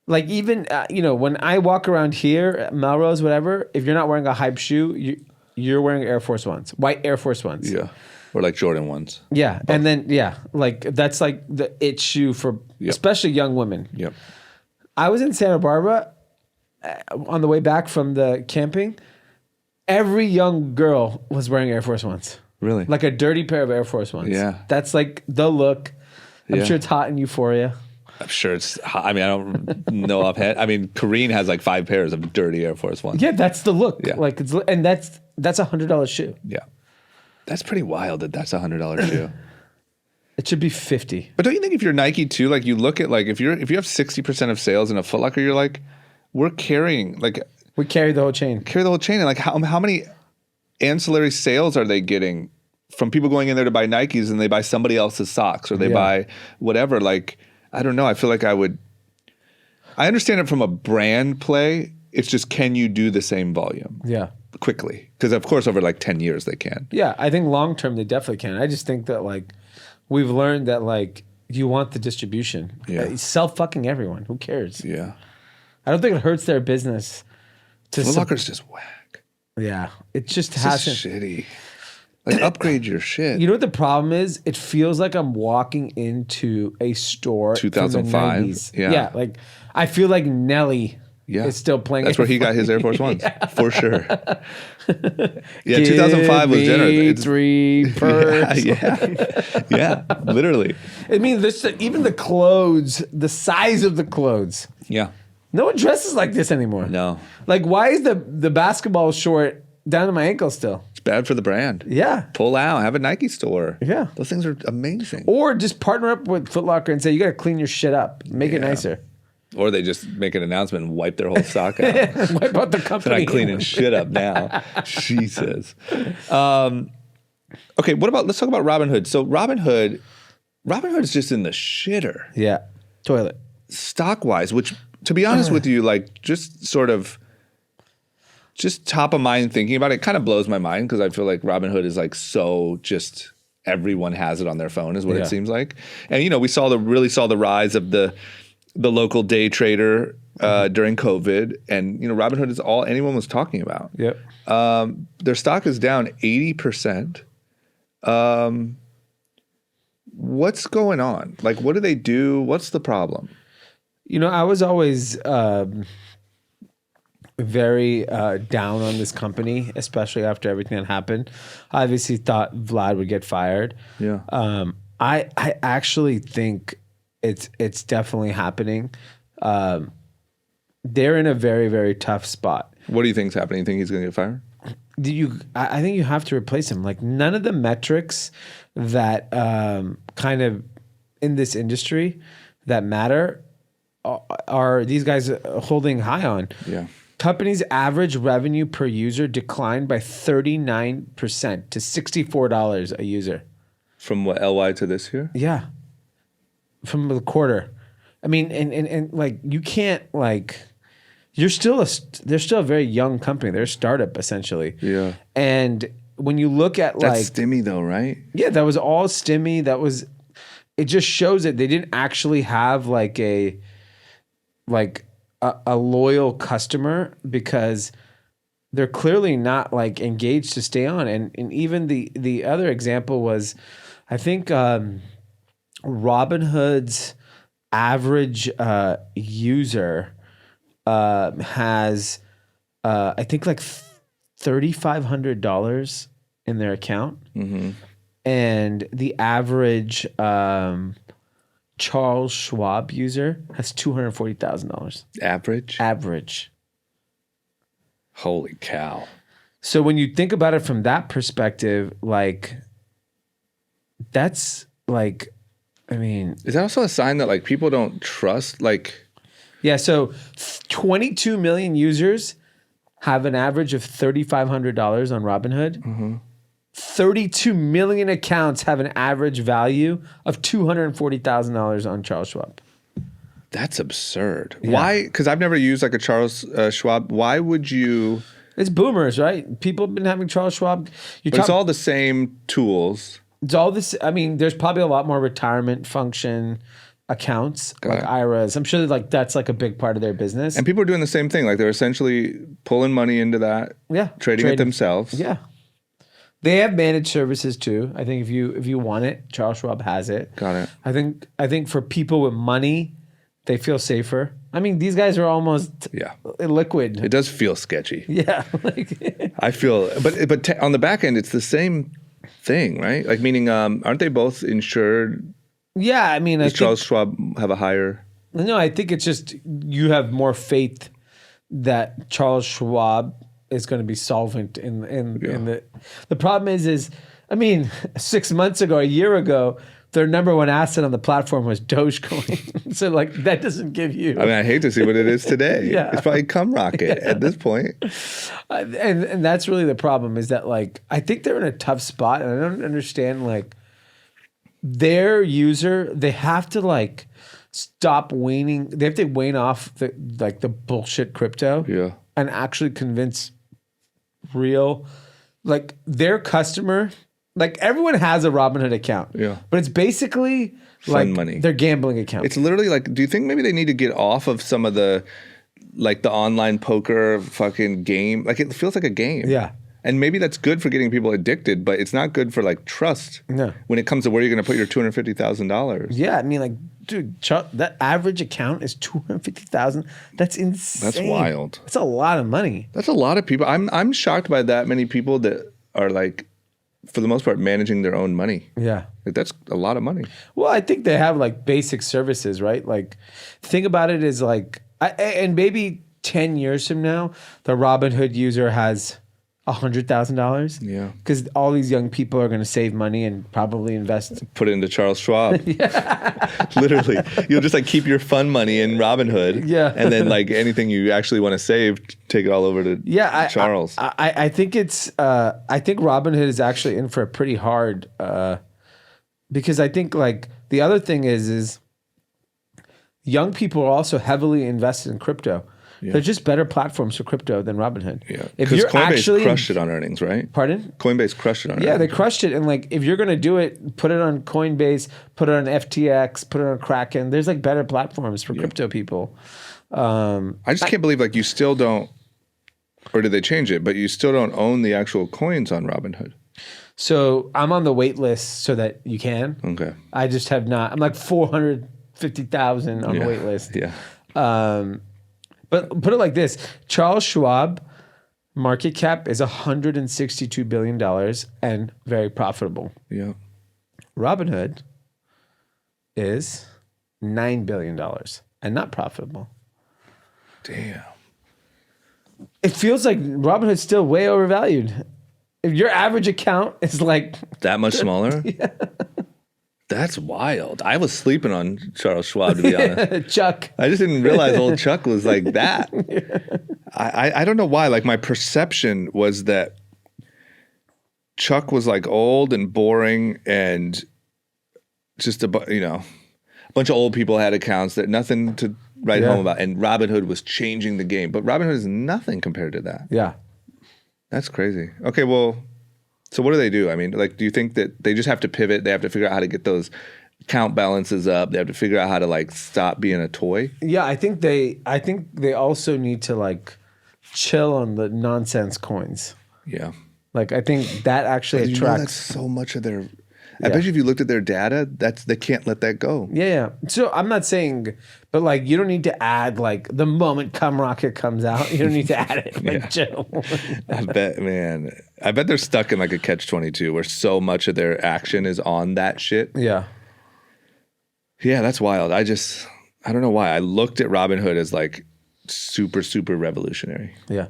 like even when I walk around here at Melrose, whatever, if you're not wearing a hype shoe, you're wearing Air Force Ones, white Air Force Ones.
Yeah. Or like Jordan ones.
Yeah, and then like that's like the it shoe for especially young women.
Yep.
I was in Santa Barbara on the way back from the camping. Every young girl was wearing Air Force Ones.
Really?
Like a dirty pair of Air Force Ones.
Yeah.
That's like the look. I'm
Yeah.
sure it's hot in Euphoria.
I'm sure it's hot. I mean, I don't know offhand. I mean, Kareen has like 5 pairs of dirty Air Force Ones.
Yeah, that's the look.
Yeah.
Like and that's $100 shoe.
Yeah. That's pretty wild that that's $100 shoe.
It should be 50.
But don't you think if you're Nike too, like you look at like if you have 60% of sales in a Foot Locker, you're like, we're carrying
We carry the whole chain.
the whole chain. And like how many ancillary sales are they getting from people going in there to buy Nikes and they buy somebody else's socks or they buy whatever? Like, I don't know. I feel like I understand it from a brand play. It's just, can you do the same volume?
Yeah.
Quickly. Because of course over like 10 years they can.
Yeah, I think long term they definitely can. I just think that like we've learned that like you want the distribution.
Yeah.
Sell fucking everyone. Who cares?
Yeah.
I don't think it hurts their business.
Foot Locker's just whack.
Yeah, it just
It's
hasn't.
just shitty. Like upgrade your shit.
You know what the problem is? It feels like I'm walking into a store
2005?
from the 90s.
Yeah.
Like I feel like Nelly is still playing.
That's where he got his Air Force Ones, for sure. Yeah,
Give
2005 was
me
generous.
3 perks.
Yeah, literally.
I mean, even the clothes, the size of the clothes.
Yeah.
No one dresses like this anymore.
No.
Like, why is the basketball short down to my ankle still?
It's bad for the brand.
Yeah.
Pull out, have a Nike store.
Yeah.
Those things are amazing.
Or just partner up with Foot Locker and say, you got to clean your shit up. Make it
Yeah.
nicer.
Or they just make an announcement and wipe their whole stock out.
Wipe out the
They're
company.
not cleaning shit up now. Jesus. Okay, let's talk about Robinhood. So Robinhood is just in the shitter.
Yeah. Toilet.
Stock-wise, which, to be honest with you, like just sort of just top of mind thinking about it kind of blows my mind because I feel like Robinhood is like so just everyone has it on their phone is what it seems like. And, we really saw the rise of the local day trader during COVID. And, Robinhood is all anyone was talking about.
Yep.
Their stock is down 80%. What's going on? Like, what do they do? What's the problem?
I was always very down on this company, especially after everything that happened. I obviously thought Vlad would get fired.
Yeah.
I actually think it's definitely happening. They're in a very, very tough spot.
What do you think's happening? You think he's going to get fired?
I think you have to replace him. Like none of the metrics that kind of in this industry that matter are these guys holding high on.
Yeah.
Company's average revenue per user declined by 39% to $64 a user.
From what, LY to this year?
Yeah. From the quarter. I mean, and like you can't like they're still a very young company. They're a startup essentially.
Yeah.
And when you look at
That's stimmy though, right?
Yeah, that was all stimmy. It just shows that they didn't actually have like a loyal customer because they're clearly not like engaged to stay on. And even the other example was, I think Robinhood's average user has I think like $3,500 in their account, and the average Charles Schwab user has $240,000. Average.
Holy cow!
So when you think about it from that perspective, like that's like, I mean,
is that also a sign that like people don't trust? Like,
yeah. So 22 million users have an average of $3,500 on Robinhood. 32 million accounts have an average value of $240,000 on Charles Schwab.
that's absurd.
Yeah.
Why? Because I've never used like a Charles Schwab. Why would you?
It's boomers, right? People have been having Charles Schwab.
But it's all the same tools.
It's all this. I mean, there's probably a lot more retirement function accounts, like IRAs. I'm sure like that's like a big part of their business.
And people are doing the same thing. Like they're essentially pulling money into that.
Yeah.
Trading it themselves.
Yeah. They have managed services too. I think if you want it, Charles Schwab has it.
Got it.
I think for people with money, they feel safer. I mean, these guys are almost liquid.
It does feel sketchy.
Yeah. Like,
I feel, but on the back end, it's the same thing, right? Like meaning, aren't they both insured?
yeah, I mean,
Does Charles Schwab have a higher?
No, I think it's just you have more faith that Charles Schwab is going to be solvent in the problem is I mean 6 months ago, a year ago, their number one asset on the platform was Dogecoin. So like that doesn't give you.
I mean, I hate to see what it is today.
Yeah.
It's probably come rocket at this point.
And that's really the problem is that like I think they're in a tough spot, and I don't understand like their user. They have to like stop waning. They have to wane off the bullshit crypto.
Yeah.
And actually convince real, like their customer. Like everyone has a Robinhood account.
Yeah.
But it's basically like
money.
their gambling account.
It's literally like, do you think maybe they need to get off of some of the, like the online poker fucking game? Like it feels like a game.
Yeah.
And maybe that's good for getting people addicted, but it's not good for like trust.
No.
When it comes to where you're going to put your $250,000.
Yeah, I mean, like, dude, that average account is $250,000. That's insane.
That's wild.
That's a lot of money.
That's a lot of people. I'm shocked by that many people that are like, for the most part, managing their own money.
Yeah.
Like that's a lot of money.
Well, I think they have like basic services, right? Like, think about it as like, and maybe 10 years from now, the Robinhood user has $100,000.
Yeah.
Because all these young people are going to save money and probably invest.
Put it into Charles Schwab. Literally. You'll just like keep your fun money in Robinhood.
Yeah.
And then like anything you actually want to save, take it all over to Charles.
I think it's, I think Robinhood is actually in for a pretty hard, because I think like the other thing is young people are also heavily invested in crypto. Yeah. They're just better platforms for crypto than Robinhood.
Yeah,
if
because
you're
Coinbase
actually
crushed it on earnings, right?
Pardon?
Coinbase crushed it on earnings.
Yeah, they crushed it. And like, if you're going to do it, put it on Coinbase, put it on FTX, put it on Kraken. There's like better platforms for crypto people.
I just can't believe like you still don't, or did they change it? But you still don't own the actual coins on Robinhood.
So I'm on the wait list so that you can.
Okay.
I just have not. I'm like 450,000 on the wait list.
Yeah.
But put it like this: Charles Schwab market cap is $162 billion and very profitable.
Yeah.
Robinhood is $9 billion and not profitable.
Damn.
It feels like Robinhood's still way overvalued. If your average account is like
that much smaller? Yeah. That's wild. I was sleeping on Charles Schwab, to be honest.
Chuck.
I just didn't realize old Chuck was like that. I don't know why. Like my perception was that Chuck was like old and boring and just a bunch of old people had accounts that nothing to write home about, and Robinhood was changing the game. But Robinhood is nothing compared to that.
Yeah.
That's crazy. Okay, well, so what do they do? I mean, like, do you think that they just have to pivot? They have to figure out how to get those account balances up. They have to figure out how to like stop being a toy.
Yeah, I think they also need to like chill on the nonsense coins.
Yeah.
Like I think that actually attracts
that's so much of their. I bet you if you looked at their data, they can't let that go.
Yeah. So I'm not saying, but like you don't need to add like the moment Cum Rocket comes out, you don't need to add it. Like chill.
I bet they're stuck in like a catch-22 where so much of their action is on that shit.
Yeah.
Yeah, that's wild. I don't know why. I looked at Robinhood as like super, super revolutionary.
Yeah.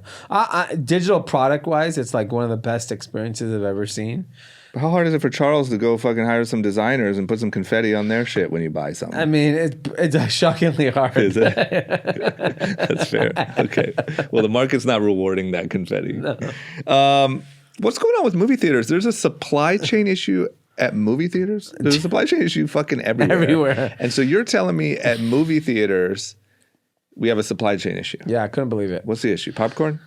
Digital product wise, it's like one of the best experiences I've ever seen.
But how hard is it for Charles to go fucking hire some designers and put some confetti on their shit when you buy something?
I mean, it's shockingly hard.
Is it? That's fair. Okay. Well, the market's not rewarding that confetti. No. What's going on with movie theaters? There's a supply chain issue at movie theaters. There's a supply chain issue fucking everywhere. And so you're telling me at movie theaters we have a supply chain issue?
Yeah, I couldn't believe it.
What's the issue? Popcorn?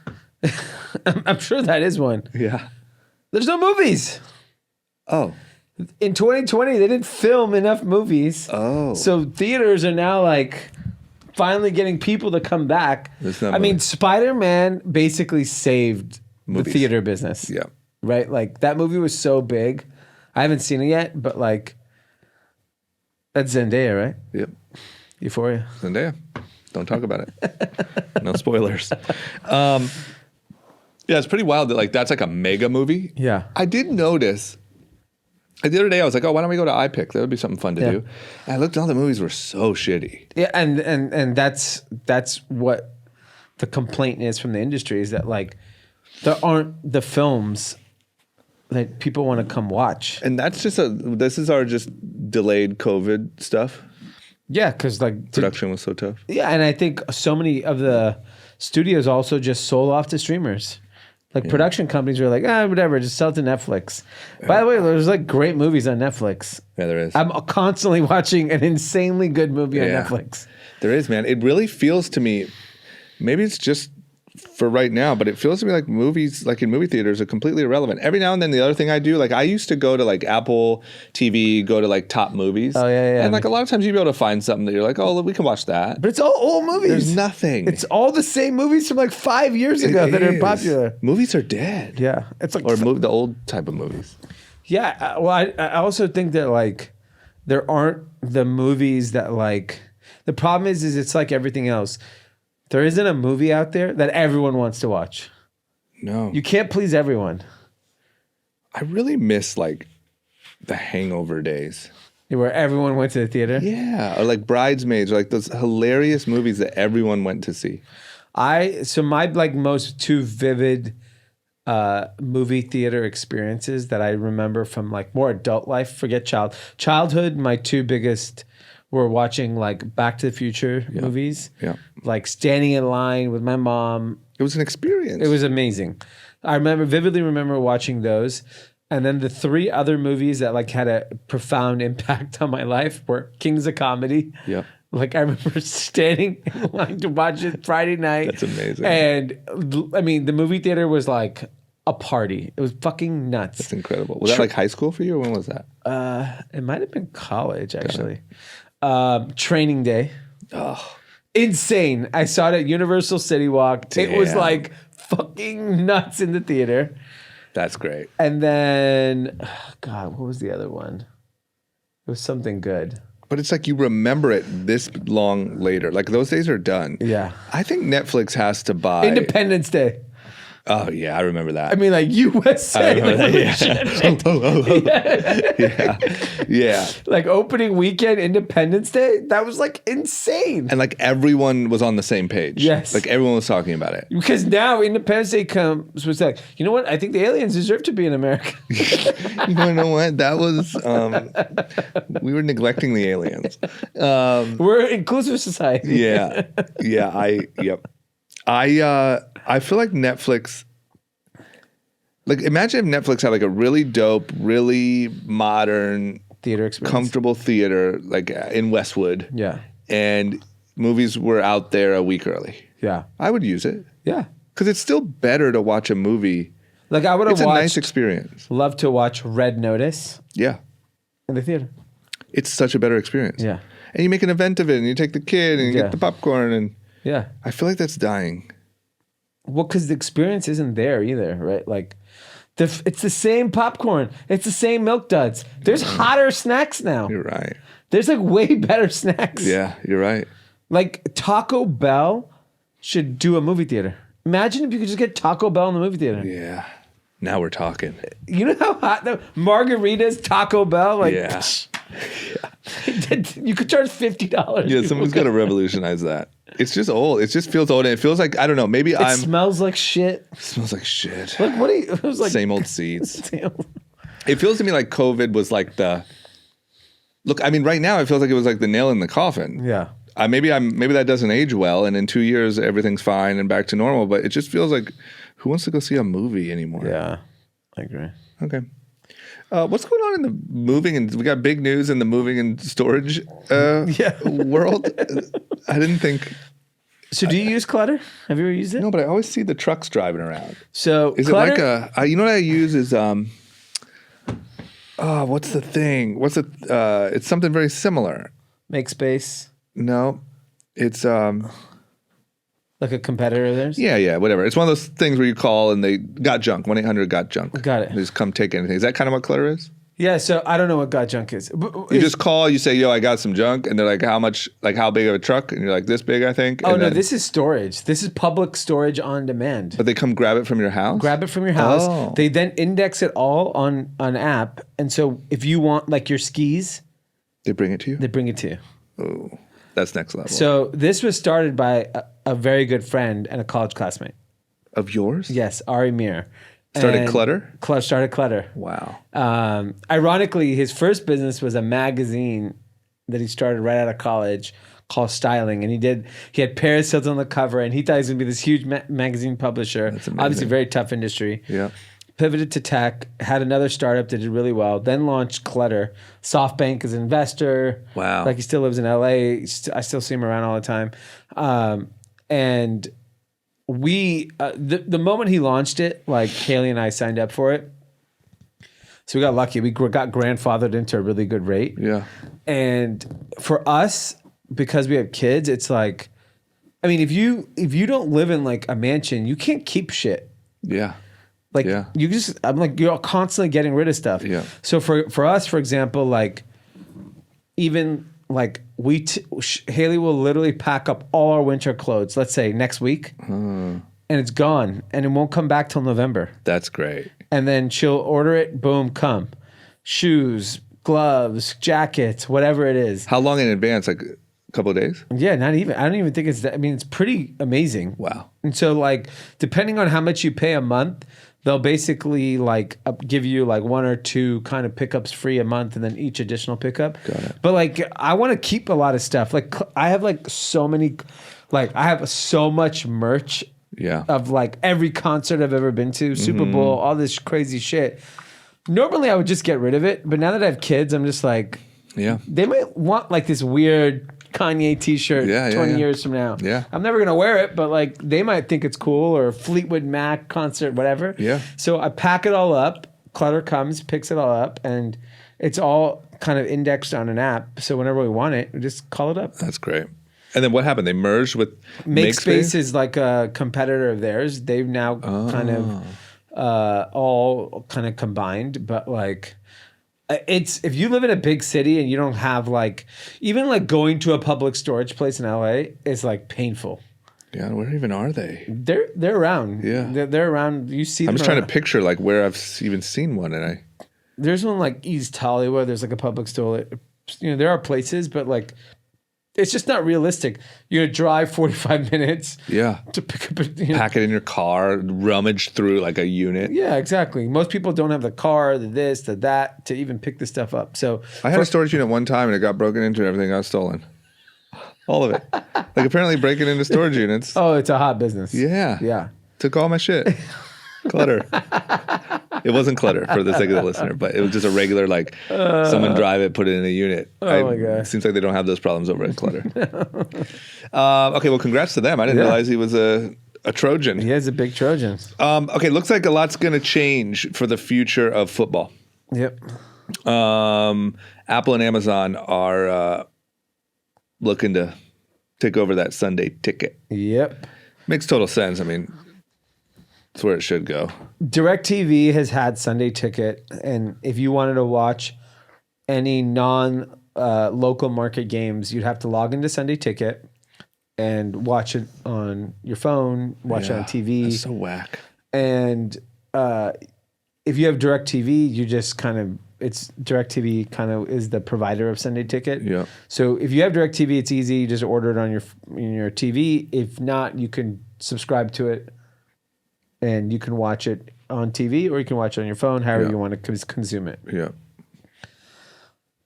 I'm sure that is one.
Yeah.
There's no movies.
Oh.
In 2020, they didn't film enough movies.
Oh.
So theaters are now like finally getting people to come back. I mean, Spider-Man basically saved the theater business.
Yeah.
Right? Like that movie was so big. I haven't seen it yet, but like that's Zendaya, right?
Yep.
Euphoria.
Zendaya. Don't talk about it. No spoilers. Yeah, it's pretty wild that like that's like a mega movie.
Yeah.
I did notice. The other day I was like, oh, why don't we go to iPic? That would be something fun to do. And I looked at all the movies were so shitty.
Yeah, and that's what the complaint is from the industry is that like there aren't the films that people want to come watch.
And that's just this is our just delayed COVID stuff.
Yeah, because like
production was so tough.
Yeah, and I think so many of the studios also just sold off to streamers. Like production companies were like, whatever, just sell it to Netflix. Yeah. By the way, there's like great movies on Netflix.
Yeah, there is.
I'm constantly watching an insanely good movie on Netflix.
There is, man. It really feels to me, maybe it's just for right now, but it feels to me like movies, like in movie theaters, are completely irrelevant. Every now and then, the other thing I do, like I used to go to like Apple TV, go to like top movies.
Oh, yeah.
And like a lot of times you'd be able to find something that you're like, oh, we can watch that.
But it's all old movies.
There's nothing.
It's all the same movies from like 5 years ago that are popular.
Movies are dead.
Yeah. It's like
the old type of movies.
Yeah. Well, I also think that like there aren't the movies that like, the problem is it's like everything else. There isn't a movie out there that everyone wants to watch.
No.
You can't please everyone.
I really miss like the Hangover days.
Where everyone went to the theater?
Yeah. Or like Bridesmaids, or like those hilarious movies that everyone went to see.
So my like most two vivid movie theater experiences that I remember from like more adult life, forget childhood, my two biggest were watching like Back to the Future movies. Yeah. Like standing in line with my mom.
It was an experience.
It was amazing. I vividly remember watching those. And then the three other movies that like had a profound impact on my life were Kings of Comedy.
Yeah.
Like I remember standing in line to watch it Friday night.
That's amazing.
And I mean, the movie theater was like a party. It was fucking nuts.
That's incredible. Was that like high school for you, or when was that?
It might have been college actually. Training Day.
Oh,
insane. I saw it at Universal City Walk. Damn. It was like fucking nuts in the theater.
That's great.
And then, God, what was the other one? It was something good.
But it's like you remember it this long later. Like those days are done.
Yeah.
I think Netflix has to buy
Independence Day.
Oh yeah, I remember that.
I mean, like USA.
I remember that. Yeah. Yeah.
Like opening weekend, Independence Day. That was like insane.
And like everyone was on the same page.
Yes.
Like everyone was talking about it.
Because now Independence Day comes with like, you know what? I think the aliens deserve to be in America.
You know what? That was we were neglecting the aliens.
We're an inclusive society.
Yeah. Yeah. Yep. I feel like Netflix, like imagine if Netflix had like a really dope, really modern
theater experience.
comfortable theater, like in Westwood,
Yeah.
and movies were out there a week early,
Yeah.
I would use it.
Yeah.
Because it's still better to watch a movie.
Like I would have
It's a
watched,
nice experience.
love to watch Red Notice
Yeah.
in the theater.
It's such a better experience.
Yeah.
And you make an event of it, and you take the kid, and you
Yeah.
get the popcorn, and
Yeah.
I feel like that's dying.
Well, because the experience isn't there either, right? Like, it's the same popcorn. It's the same Milk Duds. There's hotter snacks now.
You're right.
There's like way better snacks.
Yeah, you're right.
Like Taco Bell should do a movie theater. Imagine if you could just get Taco Bell in the movie theater.
Yeah. Now we're talking.
You know how hot the margaritas, Taco Bell, like
Yeah.
you could charge $50.
Yeah, someone's got to revolutionize that. It's just old. It just feels old, and it feels like, I don't know, maybe
It smells like shit.
smells like shit.
Like what do you? It was like
Same old seeds. It feels to me like COVID was like look, I mean, right now it feels like it was like the nail in the coffin.
Yeah.
Maybe that doesn't age well, and in 2 years everything's fine and back to normal. But it just feels like, who wants to go see a movie anymore?
Yeah, I agree.
Okay. What's going on in the moving and we got big news in the moving and storage world? I didn't think.
So do you use Clutter? Have you ever used it?
No, but I always see the trucks driving around.
So
Is
Clutter,
it like you know what I use is what's the thing? It's something very similar.
make space
No, it's
like a competitor of theirs?
yeah, whatever. It's one of those things where you call and they got junk. 1-800-GOT-JUNK.
Got it.
They just come take anything. Is that kind of what Clutter is?
Yeah. So I don't know what Got Junk is.
You just call, you say, yo, I got some junk. And they're like, how much, like how big of a truck? And you're like, this big, I think.
Oh
And
no,
then-
this is storage. This is public storage on demand.
But they come grab it from your house?
Grab it from your house.
Oh.
They then index it all on an app. And so if you want like your skis,
They bring it to you?
they bring it to you.
Oh, that's next level.
So this was started by a very good friend and a college classmate.
Of yours?
Yes, Ari Mir.
Started
And
Clutter?
Started Clutter.
Wow.
Ironically, his first business was a magazine that he started right out of college called Styling, and he had Paris Hilton on the cover, and he thought he was going to be this huge magazine publisher.
That's amazing.
Obviously, very tough industry.
Yeah.
Pivoted to tech, had another startup that did really well, then launched Clutter. SoftBank as an investor.
Wow.
Like he still lives in LA. I still see him around all the time. And we, the moment he launched it, like Haley and I signed up for it. So we got lucky. We got grandfathered into a really good rate.
Yeah.
And for us, because we have kids, it's like, I mean, if you don't live in like a mansion, you can't keep shit.
Yeah.
Like
Yeah.
I'm like, you're constantly getting rid of stuff.
Yeah.
So for us, for example, like even like Haley will literally pack up all our winter clothes, let's say next week, and it's gone and it won't come back till November.
That's great.
And then she'll order it, boom, come. Shoes, gloves, jackets, whatever it is.
How long in advance? Like a couple of days?
Yeah, not even. I don't even think it's that. I mean, it's pretty amazing.
Wow.
And so, like, depending on how much you pay a month, they'll basically like give you like 1 or 2 kind of pickups free a month, and then each additional pickup.
Got it.
But like, I want to keep a lot of stuff. Like, I have like so many, like I have so much merch.
Yeah.
Of like every concert I've ever been to, Super Bowl, all this crazy shit. Normally, I would just get rid of it, but now that I have kids, I'm just like,
Yeah.
they might want like this weird Kanye t-shirt 20 years from now.
Yeah.
I'm never going to wear it, but like they might think it's cool, or Fleetwood Mac concert, whatever.
Yeah.
So I pack it all up. Clutter comes, picks it all up, and it's all kind of indexed on an app. So whenever we want it, we just call it up.
That's great. And then what happened? They merged with
Makespace is like a competitor of theirs. They've now kind of all kind of combined, but like it's, if you live in a big city and you don't have like, even like going to a public storage place in LA is like painful.
Yeah, where even are they?
They're around.
Yeah.
They're around. You see them.
I'm just trying to
around.
picture like where I've even seen one, and
There's one like East Hollywood. There's like a public store. You know, there are places, but like it's just not realistic. You're gonna drive 45 minutes.
yeah,
To pick up a,
pack it in your car, rummage through like a unit.
Yeah, exactly. Most people don't have the car, the this, the that to even pick this stuff up. So
I had a storage unit one time, and it got broken into, and everything got stolen. All of it. Like apparently breaking into storage units.
oh, it's a hot business.
Yeah.
Yeah.
Took all my shit. Clutter. It wasn't clutter for the sake of the listener, but it was just a regular, like, someone drive it, put it in a unit.
My God.
It seems like they don't have those problems over at Clutter. Okay, well, congrats to them. I didn't realize he was a Trojan.
He has a big Trojan.
Okay, looks like a lot's going to change for the future of football.
Yep.
Apple and Amazon are looking to take over that Sunday ticket.
Yep.
Makes total sense. I mean, it's where it should go.
DirecTV has had Sunday Ticket, and if you wanted to watch any non-local market games, you'd have to log into Sunday Ticket and watch it on your phone, watch it on TV.
That's so whack.
And if you have DirecTV, you just kind of, it's DirecTV kind of is the provider of Sunday Ticket.
Yeah.
So if you have DirecTV, it's easy. You just order it on your TV. If not, you can subscribe to it and you can watch it on TV or you can watch it on your phone, however you want to consume it.
Yeah.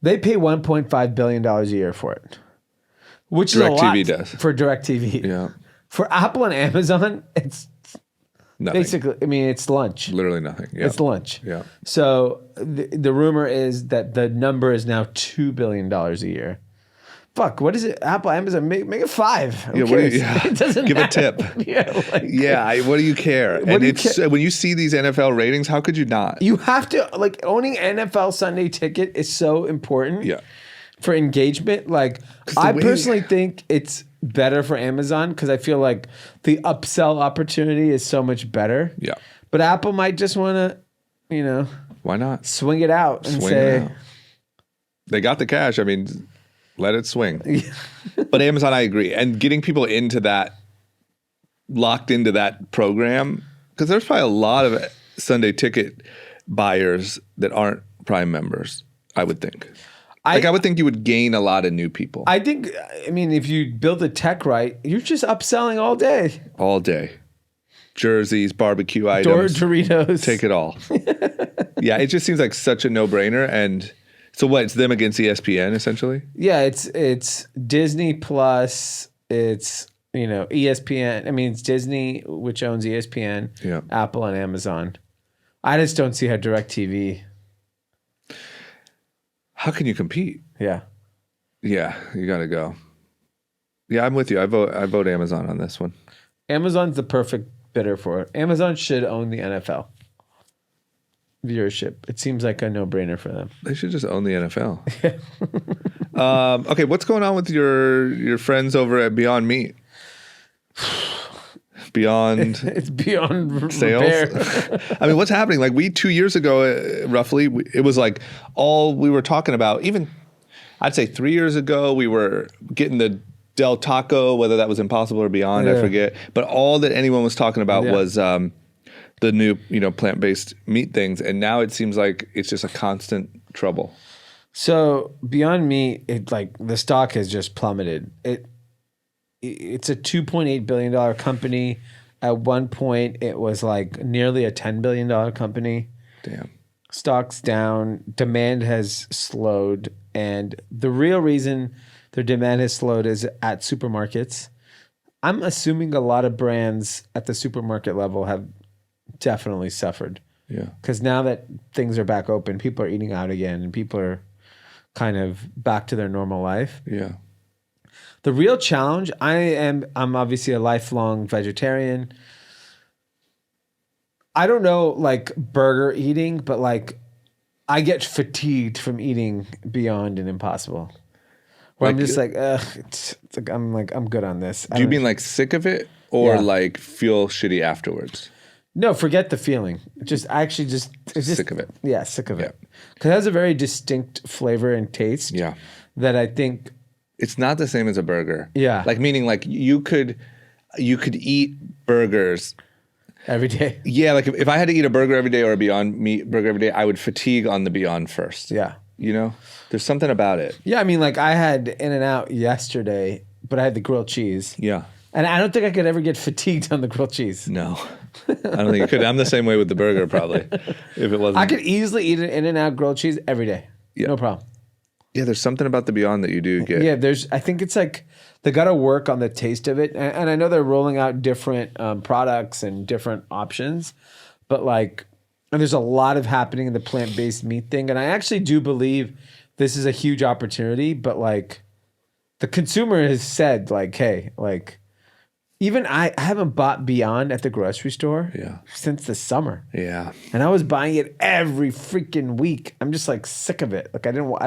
They pay $1.5 billion a year for it, which is a lot for DirecTV.
Yeah.
For Apple and Amazon, it's
nothing.
basically, I mean, it's lunch.
Literally nothing. Yeah.
It's lunch.
Yeah.
So the rumor is that the number is now $2 billion a year. Fuck, what is it? Apple, Amazon, make it 5. Who cares? It doesn't
give
matter.
a tip.
Yeah,
What do you care?
What
And
do you
when you see these NFL ratings, how could you not?
You have to, like, owning NFL Sunday Ticket is so important for engagement. Like, I personally think it's better for Amazon because I feel like the upsell opportunity is so much better.
Yeah.
But Apple might just want to,
why not
swing it out and say,
they got the cash. I mean, let it swing. But Amazon, I agree. And getting people into that, locked into that program, because there's probably a lot of Sunday Ticket buyers that aren't Prime members, I would think. I would think you would gain a lot of new people.
I mean, if you build the tech right, you're just upselling all day.
All day. Jerseys, barbecue items.
Doritos.
Take it all. Yeah, it just seems like such a no-brainer. And so what? It's them against ESPN, essentially?
Yeah, it's Disney Plus. It's, ESPN. I mean, it's Disney, which owns ESPN, Apple, and Amazon. I just don't see how DirecTV.
How can you compete?
Yeah.
Yeah, you got to go. Yeah, I'm with you. I vote Amazon on this one.
Amazon's the perfect bidder for it. Amazon should own the NFL viewership. It seems like a no-brainer for them.
They should just own the NFL. Okay, what's going on with your friends over at Beyond Meat? Beyond
it's beyond
sales. I mean, what's happening? Like 2 years ago, roughly, it was like all we were talking about. Even I'd say 3 years ago, we were getting the Del Taco, whether that was Impossible or Beyond, I forget. But all that anyone was talking about was the new, plant-based meat things, and now it seems like it's just a constant trouble.
So Beyond Meat, the stock has just plummeted. It's a $2.8 billion company. At one point, it was like nearly a $10 billion company.
Damn.
Stock's down. Demand has slowed. And the real reason their demand has slowed is at supermarkets. I'm assuming a lot of brands at the supermarket level have definitely suffered.
Yeah.
Because now that things are back open, people are eating out again and people are kind of back to their normal life.
Yeah.
The real challenge, I'm obviously a lifelong vegetarian. I don't know burger eating, but I get fatigued from eating Beyond and Impossible. Where I'm just I'm good on this.
Do you mean sick of it or feel shitty afterwards?
No, forget the feeling. It's just
sick of it.
Yeah, sick of it. Because it has a very distinct flavor and taste.
Yeah.
That I think
it's not the same as a burger.
Yeah.
Meaning you could eat burgers
every day.
Yeah, if I had to eat a burger every day or a Beyond Meat burger every day, I would fatigue on the Beyond first.
Yeah.
There's something about it.
Yeah, I mean, I had In-N-Out yesterday, but I had the grilled cheese.
Yeah.
And I don't think I could ever get fatigued on the grilled cheese.
No. I don't think you could. I'm the same way with the burger, probably. If it wasn't.
I could easily eat an In-N-Out grilled cheese every day. Yeah. No problem.
Yeah, there's something about the Beyond that you do get.
Yeah, I think it's they got to work on the taste of it. And I know they're rolling out different products and different options. But And there's a lot of happening in the plant-based meat thing. And I actually do believe this is a huge opportunity, but like the consumer has said like, hey, like even I haven't bought Beyond at the grocery store since the summer.
Yeah.
And I was buying it every freaking week. I'm just like sick of it. Like I didn't want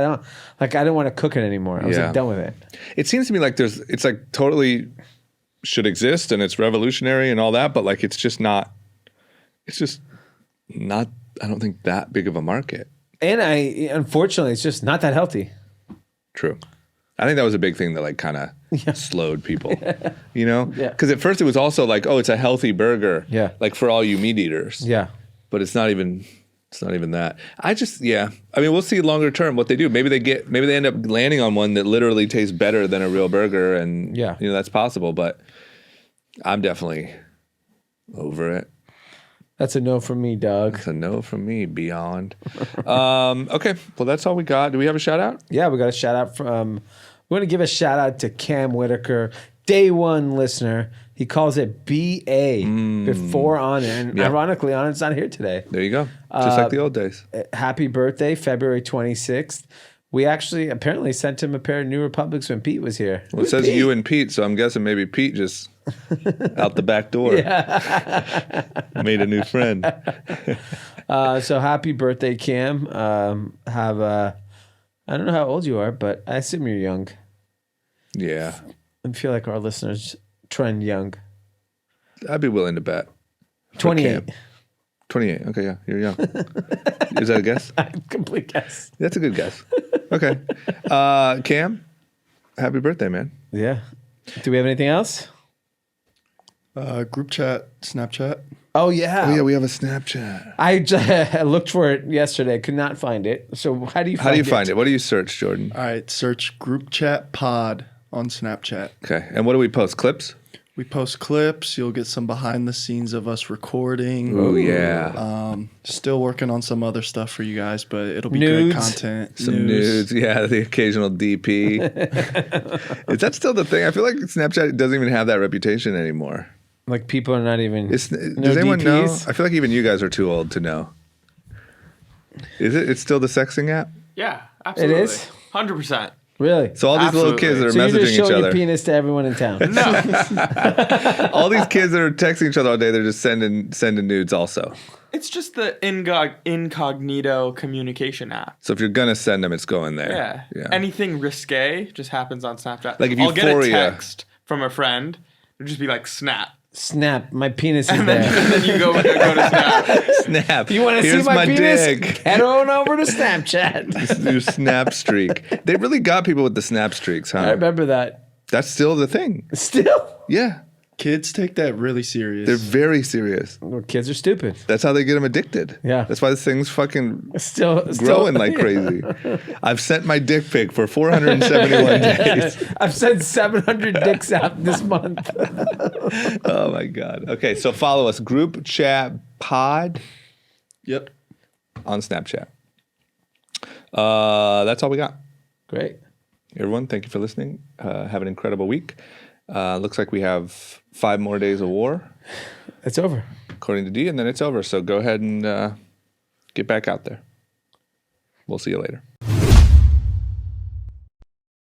to cook it anymore. I was like done with it.
It seems to me like it's like totally should exist and it's revolutionary and all that, but like it's just not I don't think that big of a market.
And unfortunately it's just not that healthy.
True. I think that was a big thing that like kind of slowed people, you know?
Yeah.
Because at first it was also like, oh, it's a healthy burger.
Yeah.
Like for all you meat eaters.
Yeah.
But it's not even that. I mean, we'll see longer term what they do. Maybe they end up landing on one that literally tastes better than a real burger and you know, that's possible, but I'm definitely over it.
That's a no from me, Doug.
That's a no from me, Beyond. Okay, well, that's all we got. Do we have a shout out?
Yeah, we got a shout out from, we want to give a shout out to Cam Whitaker, day one listener. He calls it BA before Honor. And ironically, Honor's not here today.
There you go. Just like the old days.
Happy birthday, February 26th. We actually apparently sent him a pair of New Republics when Pete was here.
Well, it says
Pete?
you and Pete, so I'm guessing maybe Pete just out the back door made a new friend.
So happy birthday, Cam. I don't know how old you are, but I assume you're young.
Yeah.
I feel like our listeners trend young.
I'd be willing to bet.
28.
28. Okay, yeah, you're young. Is that a guess?
Complete guess.
That's a good guess. Okay. Cam, happy birthday, man.
Yeah. Do we have anything else?
Group chat, Snapchat.
Oh, yeah.
Oh, yeah, we have a Snapchat.
I looked for it yesterday. Could not find it. So how do you find it?
What do you search, Jordan?
All right, search Group Chat Pod on Snapchat.
Okay. And what do we post? Clips?
We post clips. You'll get some behind the scenes of us recording.
Oh, yeah.
Still working on some other stuff for you guys, but it'll be
Nudes.
great content.
Some nudes. Yeah, the occasional DP. Is that still the thing? I feel like Snapchat doesn't even have that reputation anymore.
Like people are not even.
Does anyone
DPs?
know? I feel like even you guys are too old to know. Is it? It's still the sexting app?
Yeah, absolutely.
It is?
100%.
Really?
So all these little kids that are
So you're just
messaging each
showing your
other.
penis to everyone in town.
No,
All these kids that are texting each other all day, they're just sending nudes also.
it's just the incognito communication app.
So if you're gonna send them, it's going there.
Yeah. Anything risque just happens on Snapchat.
Like if
I'll get a
Euphoria-
text from a friend, it'll just be like, snap.
Snap. My penis is
And
there.
then you go to Snap.
Snap.
You want to see
Here's
my penis?
dick.
Head on over to Snapchat.
Your snap streak. They really got people with the snap streaks, huh?
I remember that.
That's still the thing.
Still,
Yeah.
Kids take that really serious.
They're very serious.
well, kids are stupid.
That's how they get them addicted.
Yeah.
That's why this thing's fucking
Still
growing like crazy. I've sent my dick pic for 471 days.
I've sent 700 dicks out this month.
Oh my God. Okay, so follow us, Group Chat Pod
Yep.
on Snapchat. That's all we got.
Great.
Everyone, thank you for listening. Have an incredible week. Looks like we have 5 more days of war,
It's over.
according to Dee, and then it's over. So go ahead and get back out there. We'll see you later.